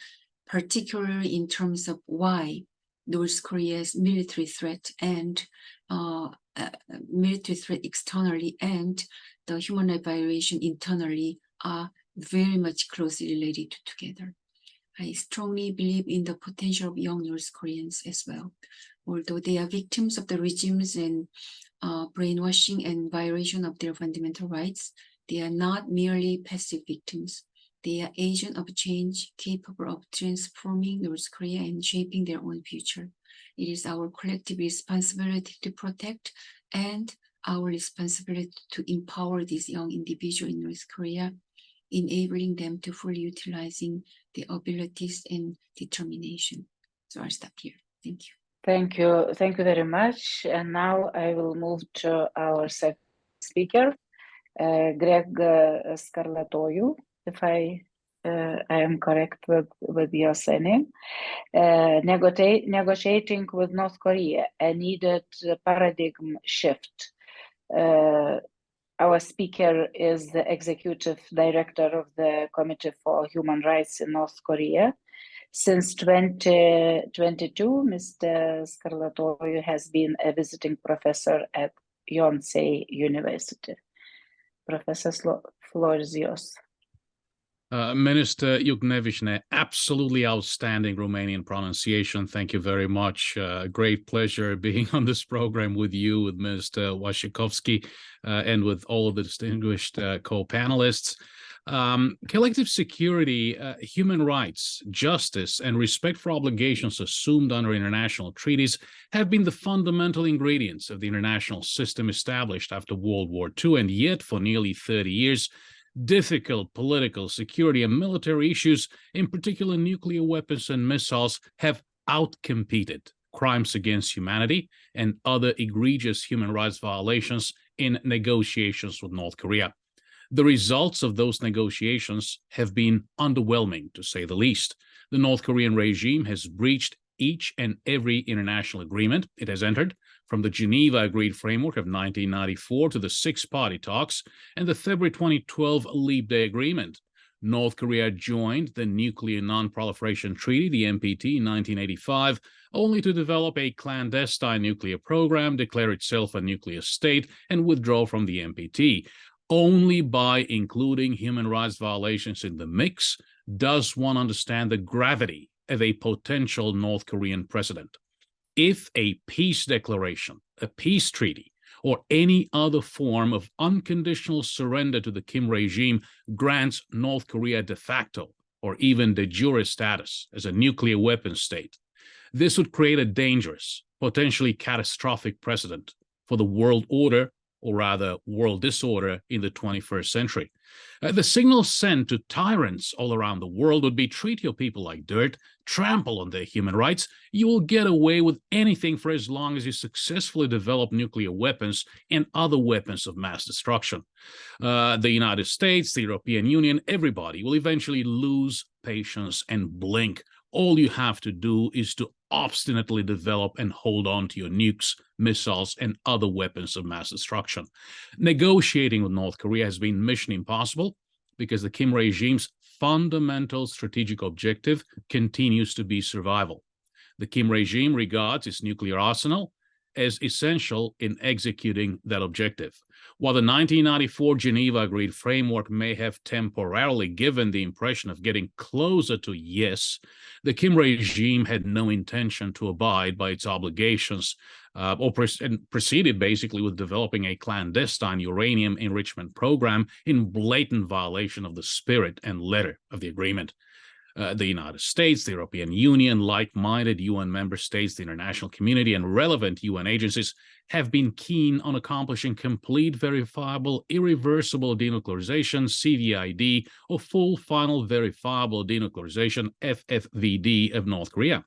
particularly in terms of why North Korea's military threat and military threat externally and the human rights violation internally are very much closely related together. I strongly believe in the potential of young North Koreans as well. Although they are victims of the regimes and brainwashing and violation of their fundamental rights, they are not merely passive victims. They are agents of change capable of transforming North Korea and shaping their own future. It is our collective responsibility to protect and our responsibility to empower these young individuals in North Korea, enabling them to fully utilizing their abilities and determination. So I'll stop here. Thank you. Thank you. Thank you very much. And now I will move to our second speaker, Greg Scarlatoiu, if I am correct with your surname. Negotiating with North Korea, a needed paradigm shift. Our speaker is the executive director of the Committee for Human Rights in North Korea. Since 2022, Mr. Skarlatoiu has been a visiting professor at Yonsei University. Professor, floor is yours. Minister Yuknevichne, absolutely outstanding Romanian pronunciation. Thank you very much. Great pleasure being on this program with you, with Mr. Waszczykowski, and with all of the distinguished co-panelists. Collective security, human rights, justice, and respect for obligations assumed under international treaties have been the fundamental ingredients of the international system established after World War II, and yet for nearly 30 years, difficult political, security, and military issues, in particular nuclear weapons and missiles, have outcompeted crimes against humanity and other egregious human rights violations in negotiations with North Korea. The results of those negotiations have been underwhelming, to say the least. The North Korean regime has breached each and every international agreement it has entered, from the Geneva Agreed Framework of 1994 to the Six-Party Talks and the February 2012 Leap Day Agreement. North Korea joined the Nuclear Non-Proliferation Treaty, the NPT, in 1985, only to develop a clandestine nuclear program, declare itself a nuclear state, and withdraw from the NPT. Only by including human rights violations in the mix does one understand the gravity of a potential North Korean precedent. If a peace declaration, a peace treaty, or any other form of unconditional surrender to the Kim regime grants North Korea de facto or even de jure status as a nuclear weapons state, this would create a dangerous, potentially catastrophic precedent for the world order, or rather world disorder, in the 21st century. The signal sent to tyrants all around the world would be treat your people like dirt, trample on their human rights. You will get away with anything for as long as you successfully develop nuclear weapons and other weapons of mass destruction. The United States, the European Union, everybody will eventually lose patience and blink. All you have to do is to obstinately develop and hold on to your nukes, missiles, and other weapons of mass destruction. Negotiating with North Korea has been mission impossible because the Kim regime's fundamental strategic objective continues to be survival. The Kim regime regards its nuclear arsenal as essential in executing that objective. While the 1994 Geneva Agreed Framework may have temporarily given the impression of getting closer to yes, the Kim regime had no intention to abide by its obligations, and proceeded basically with developing a clandestine uranium enrichment program in blatant violation of the spirit and letter of the agreement. The United States, the European Union, like-minded UN member states, the international community, and relevant UN agencies have been keen on accomplishing complete, verifiable, irreversible denuclearization, CVID, or full, final, verifiable denuclearization, FFVD, of North Korea.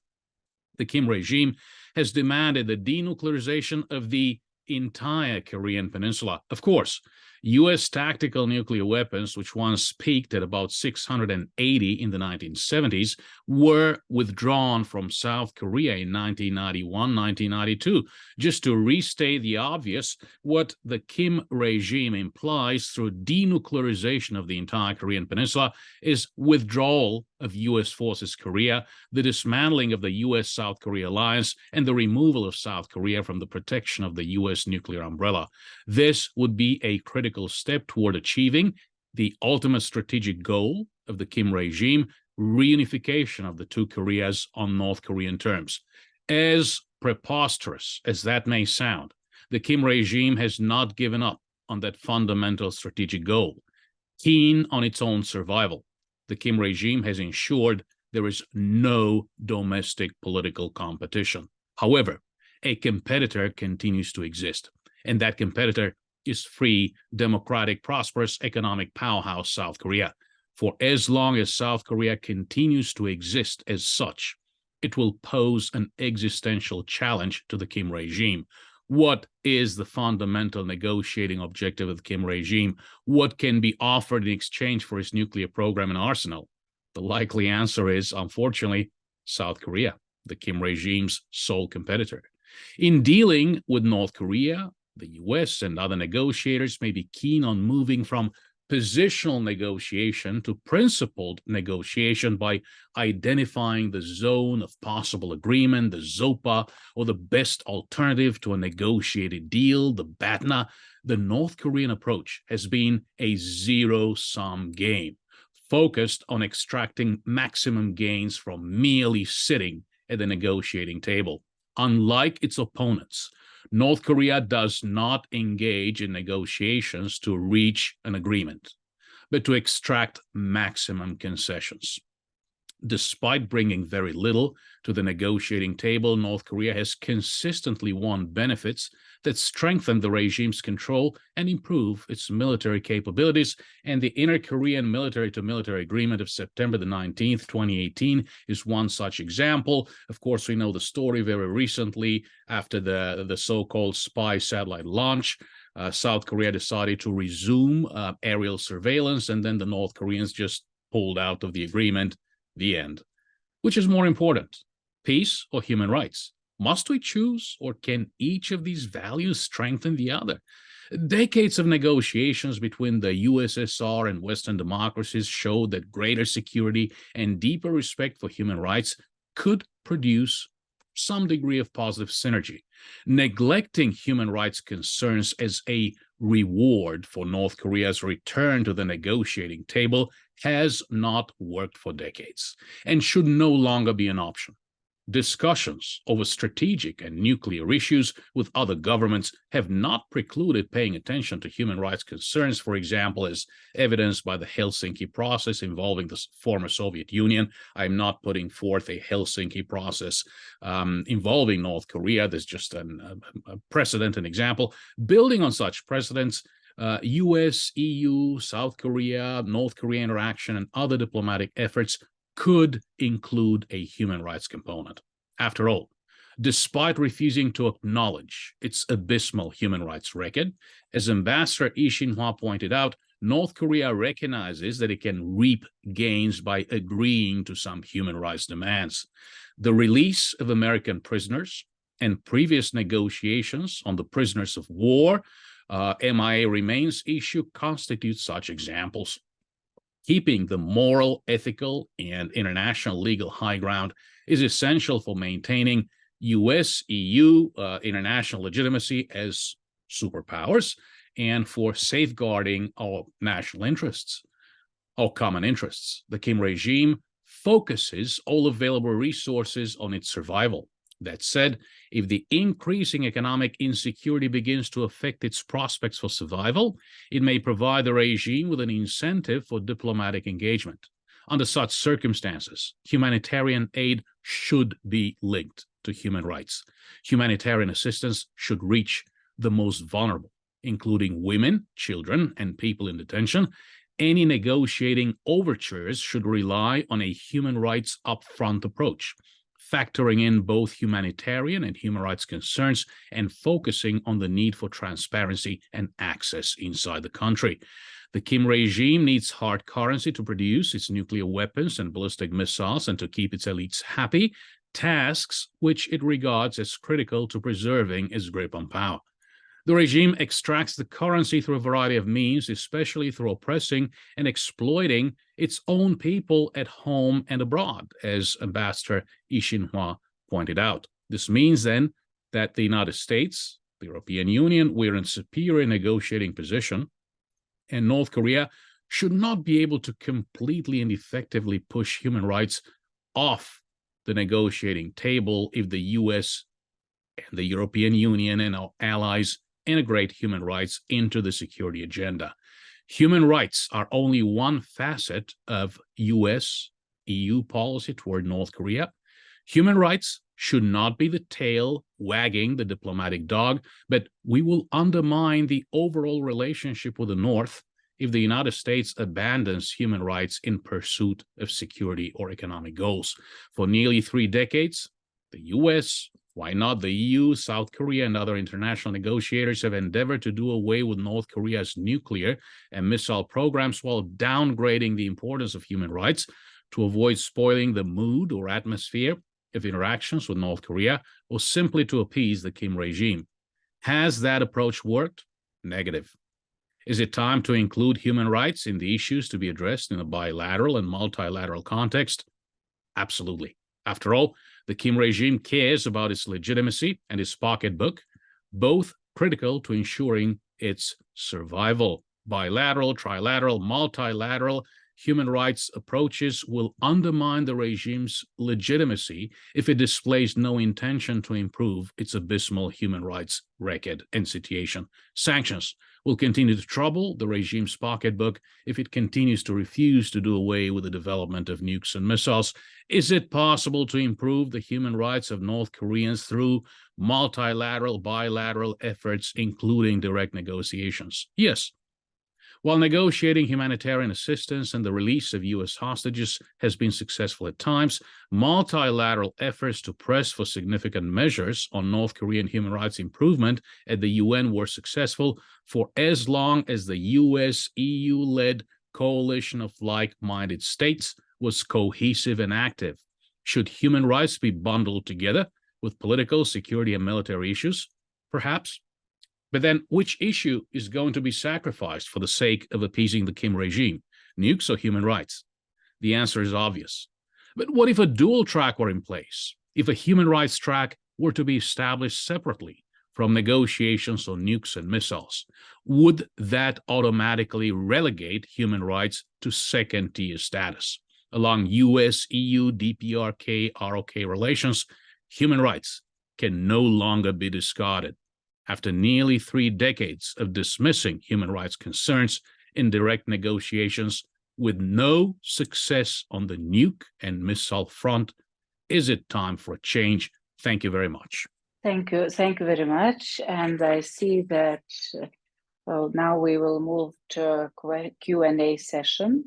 The Kim regime has demanded the denuclearization of the entire Korean peninsula. Of course, U.S. tactical nuclear weapons, which once peaked at about 680 in the 1970s, were withdrawn from South Korea in 1991-1992. Just to restate the obvious, what the Kim regime implies through denuclearization of the entire Korean peninsula is withdrawal of U.S. forces Korea, the dismantling of the U.S.-South Korea alliance, and the removal of South Korea from the protection of the U.S. nuclear umbrella. This would be a critical step toward achieving the ultimate strategic goal of the Kim regime, reunification of the two Koreas on North Korean terms. As preposterous as that may sound, the Kim regime has not given up on that fundamental strategic goal. Keen on its own survival, the Kim regime has ensured there is no domestic political competition. However, a competitor continues to exist, and that competitor is free, democratic, prosperous, economic powerhouse South Korea. For as long as South Korea continues to exist as such, it will pose an existential challenge to the Kim regime. What is the fundamental negotiating objective of the Kim regime? What can be offered in exchange for its nuclear program and arsenal? The likely answer is, unfortunately, South Korea, the Kim regime's sole competitor. In dealing with North Korea, The US and other negotiators may be keen on moving from positional negotiation to principled negotiation by identifying the zone of possible agreement, the ZOPA, or the best alternative to a negotiated deal, the BATNA. The North Korean approach has been a zero-sum game, focused on extracting maximum gains from merely sitting at the negotiating table. Unlike its opponents, North Korea does not engage in negotiations to reach an agreement, but to extract maximum concessions. Despite bringing very little to the negotiating table, North Korea has consistently won benefits that strengthen the regime's control and improve its military capabilities, and the Inter-Korean Military-to-Military Agreement of September the 19th, 2018 is one such example. Of course, we know the story very recently after the so-called spy satellite launch. South Korea decided to resume aerial surveillance, and then the North Koreans just pulled out of the agreement. The end. Which is more important, peace or human rights? Must we choose, or can each of these values strengthen the other? Decades of negotiations between the USSR and Western democracies showed that greater security and deeper respect for human rights could produce some degree of positive synergy. Neglecting human rights concerns as a reward for North Korea's return to the negotiating table has not worked for decades and should no longer be an option. Discussions over strategic and nuclear issues with other governments have not precluded paying attention to human rights concerns, for example, as evidenced by the Helsinki process involving the former Soviet Union. I'm not putting forth a Helsinki process involving North Korea. There's just a precedent, an example. Building on such precedents, US, EU, South Korea, North Korea interaction, and other diplomatic efforts could include a human rights component. After all, despite refusing to acknowledge its abysmal human rights record, as Ambassador Lee Shin-hwa pointed out, North Korea recognizes that it can reap gains by agreeing to some human rights demands. The release of American prisoners and previous negotiations on the prisoners of war, MIA remains issue constitute such examples. Keeping the moral, ethical, and international legal high ground is essential for maintaining US-EU international legitimacy as superpowers and for safeguarding our national interests, our common interests. The Kim regime focuses all available resources on its survival. That said, if the increasing economic insecurity begins to affect its prospects for survival, it may provide the regime with an incentive for diplomatic engagement. Under such circumstances, humanitarian aid should be linked to human rights. Humanitarian assistance should reach the most vulnerable, including women, children, and people in detention. Any negotiating overtures should rely on a human rights upfront approach, factoring in both humanitarian and human rights concerns and focusing on the need for transparency and access inside the country. The Kim regime needs hard currency to produce its nuclear weapons and ballistic missiles and to keep its elites happy, tasks which it regards as critical to preserving its grip on power. The regime extracts the currency through a variety of means, especially through oppressing and exploiting its own people at home and abroad, as Ambassador Lee Shin-hwa pointed out. This means then that the United States, the European Union, we're in superior negotiating position, and North Korea should not be able to completely and effectively push human rights off the negotiating table if the US and the European Union and our allies integrate human rights into the security agenda. Human rights are only one facet of US-EU policy toward North Korea. Human rights should not be the tail wagging the diplomatic dog, but we will undermine the overall relationship with the North if the United States abandons human rights in pursuit of security or economic goals. For nearly 3 decades, the US, why not the EU, South Korea, and other international negotiators have endeavored to do away with North Korea's nuclear and missile programs while downgrading the importance of human rights to avoid spoiling the mood or atmosphere of interactions with North Korea or simply to appease the Kim regime. Has that approach worked? Negative. Is it time to include human rights in the issues to be addressed in a bilateral and multilateral context? Absolutely. After all, the Kim regime cares about its legitimacy and its pocketbook, both critical to ensuring its survival. Bilateral, trilateral, multilateral human rights approaches will undermine the regime's legitimacy if it displays no intention to improve its abysmal human rights record and situation. Sanctions will continue to trouble the regime's pocketbook if it continues to refuse to do away with the development of nukes and missiles. Is it possible to improve the human rights of North Koreans through multilateral, bilateral efforts, including direct negotiations? Yes. While negotiating humanitarian assistance and the release of U.S. hostages has been successful at times, multilateral efforts to press for significant measures on North Korean human rights improvement at the UN were successful for as long as the US-EU-led coalition of like-minded states was cohesive and active. Should human rights be bundled together with political, security, and military issues? Perhaps. But then which issue is going to be sacrificed for the sake of appeasing the Kim regime, nukes or human rights? The answer is obvious. But what if a dual track were in place? If a human rights track were to be established separately from negotiations on nukes and missiles, would that automatically relegate human rights to second-tier status? Along US, EU, DPRK, ROK relations, human rights can no longer be discarded. After nearly 3 decades of dismissing human rights concerns in direct negotiations with no success on the nuke and missile front, is it time for a change? Thank you very much. Thank you very much. And I see that now we will move to Q&A session.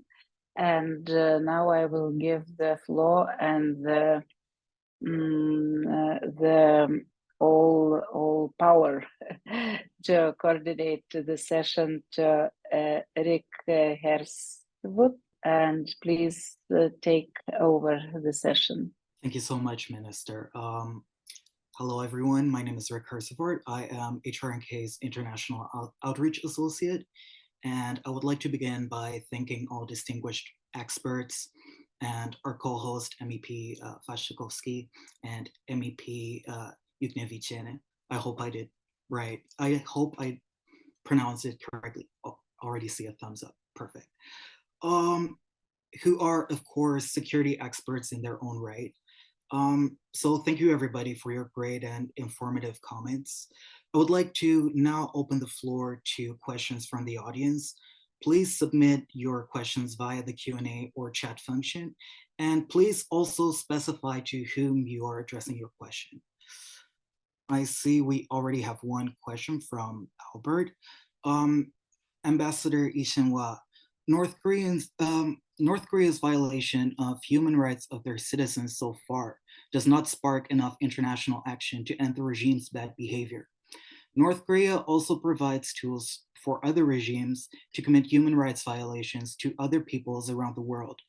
And now I will give the floor and the all power to coordinate the session to Rick Herswood, and please take over the session. Thank you so much, Minister. Hello, everyone. My name is Rick Herswood. I am HRNK's International Outreach Associate, and I would like to begin by thanking all distinguished experts and our co-host, MEP Waszczykowski and MEP Yuknevichene. I hope I did right. I hope I pronounced it correctly. Oh, already see a thumbs up. Perfect. Who are, of course, security experts in their own right. So thank you, everybody, for your great and informative comments. I would like to now open the floor to questions from the audience. Please submit your questions via the Q&A or chat function, and please also specify to whom you are addressing your question. I see we already have one question from Albert. Ambassador Ishinwa, North Korea's violation of human rights of their citizens so far does not spark enough international action to end the regime's bad behavior. North Korea also provides tools for other regimes to commit human rights violations to other peoples around the world.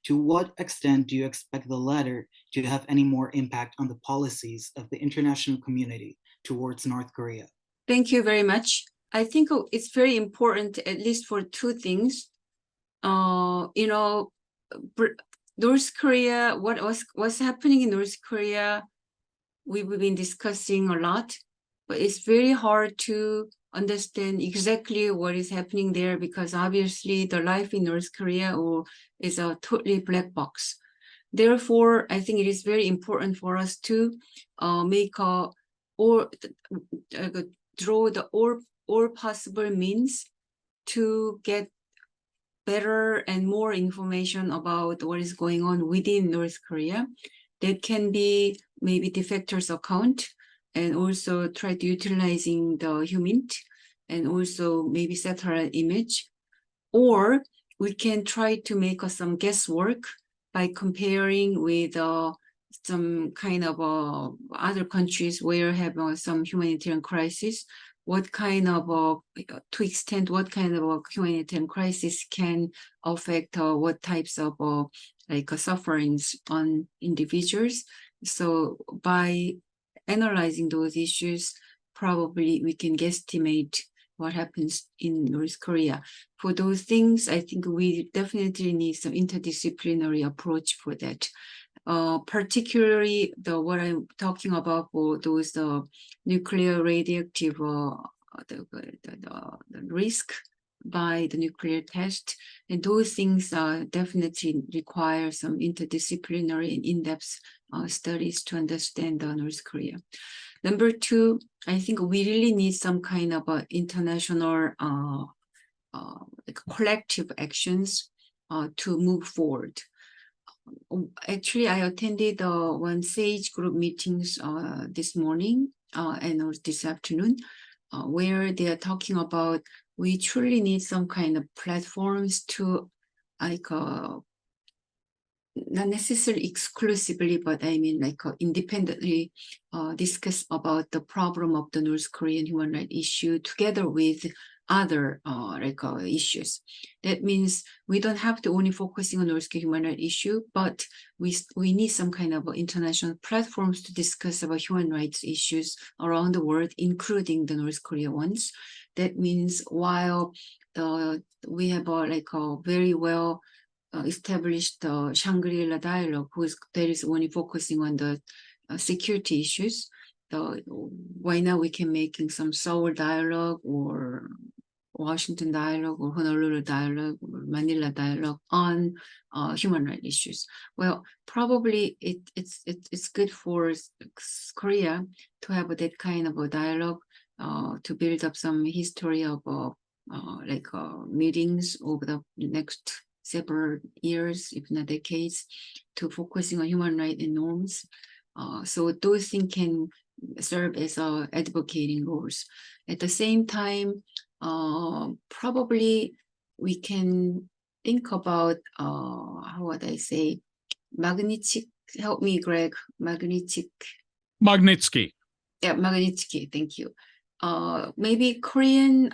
To what extent do you expect the latter to have any more impact on the policies of the international community towards North Korea? Thank you very much. I think it's very important, at least for 2 things. North Korea, what's happening in North Korea, we've been discussing a lot, but it's very hard to understand exactly what is happening there, because obviously the life in North Korea is a totally black box. Therefore, I think it is very important for us to draw all possible means to get better and more information about what is going on within North Korea. That can be maybe defectors account, and also try to utilizing the HUMINT, and also maybe satellite image. Or we can try to make some guesswork by comparing with some kind of other countries where have some humanitarian crisis. What kind of, to extent, what kind of humanitarian crisis can affect what types of sufferings on individuals. So by analyzing those issues, probably we can guesstimate what happens in North Korea. For those things, I think we definitely need some interdisciplinary approach for that. Particularly what I'm talking about for those nuclear radioactive the risk by the nuclear test, and those things definitely require some interdisciplinary and in-depth studies to understand North Korea. Number two, I think we really need some kind of international like collective actions to move forward. Actually, I attended one SAGE group meetings this morning and this afternoon, where they are talking about we truly need some kind of platforms to like not necessarily exclusively, but I mean like independently discuss about the problem of the North Korean human rights issue together with other issues. That means we don't have to only focusing on North Korean human rights issue, but we need some kind of international platforms to discuss about human rights issues around the world, including the North Korea ones. That means while we have a very well established Shangri-La dialogue, that is only focusing on the security issues. Why not we can making some Seoul dialogue or Washington dialogue or Honolulu dialogue or Manila dialogue on human rights issues. Well, probably it's good for Korea to have that kind of a dialogue to build up some history of meetings over the next several years, if not decades, to focusing on human rights and norms. So those things can serve as advocating roles. At the same time, probably we can think about, how would I say, Magnitsky, help me, Greg, Magnitsky. Yeah, Magnitsky, thank you. Maybe Korean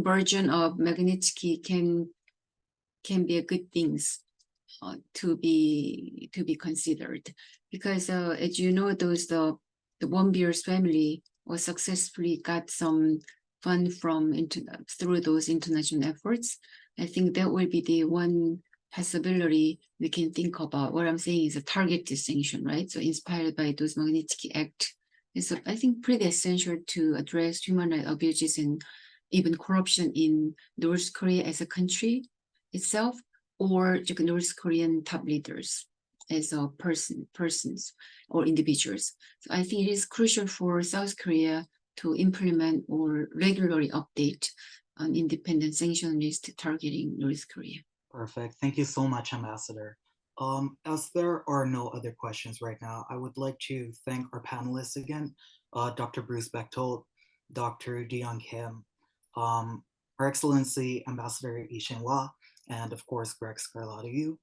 version of Magnitsky can be a good things to be considered, because as you know, the Wonbeer's family was successfully got some fund from through those international efforts. I think that will be the one possibility we can think about. What I'm saying is a targeted sanction, right? So inspired by those Magnitsky Act. It's I think pretty essential to address human rights abuses and even corruption in North Korea as a country itself, or North Korean top leaders as persons or individuals. So I think it is crucial for South Korea to implement or regularly update an independent sanction list targeting North Korea. Perfect. Thank you so much, Ambassador. As there are no other questions right now, I would like to thank our panelists again, Dr. Bruce Bechtold, Dr. Deon Kim, Her Excellency Ambassador Lee Hsin-hwa, and of course, Greg Scarlatti.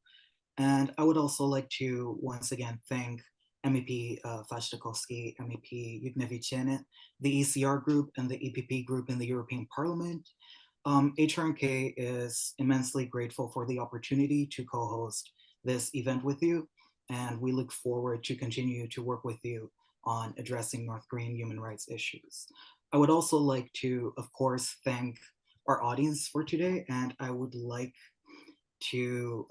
And I would also like to once again thank MEP Waszczykowski, MEP Yugnevic, the ECR group and the EPP group in the European Parliament. HRNK is immensely grateful for the opportunity to co-host this event with you, and we look forward to continue to work with you on addressing North Korean human rights issues. I would also like to, of course, thank our audience for today, and I would like to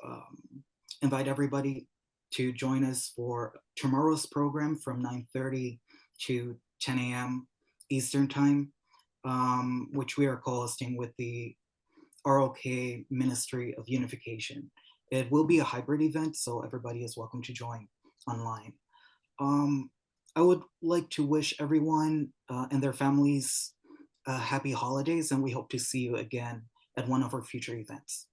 invite everybody to join us for tomorrow's program from 9:30 to 10 a.m. Eastern Time, which we are co-hosting with the ROK Ministry of Unification. It will be a hybrid event, so everybody is welcome to join online. I would like to wish everyone and their families happy holidays, and we hope to see you again at one of our future events.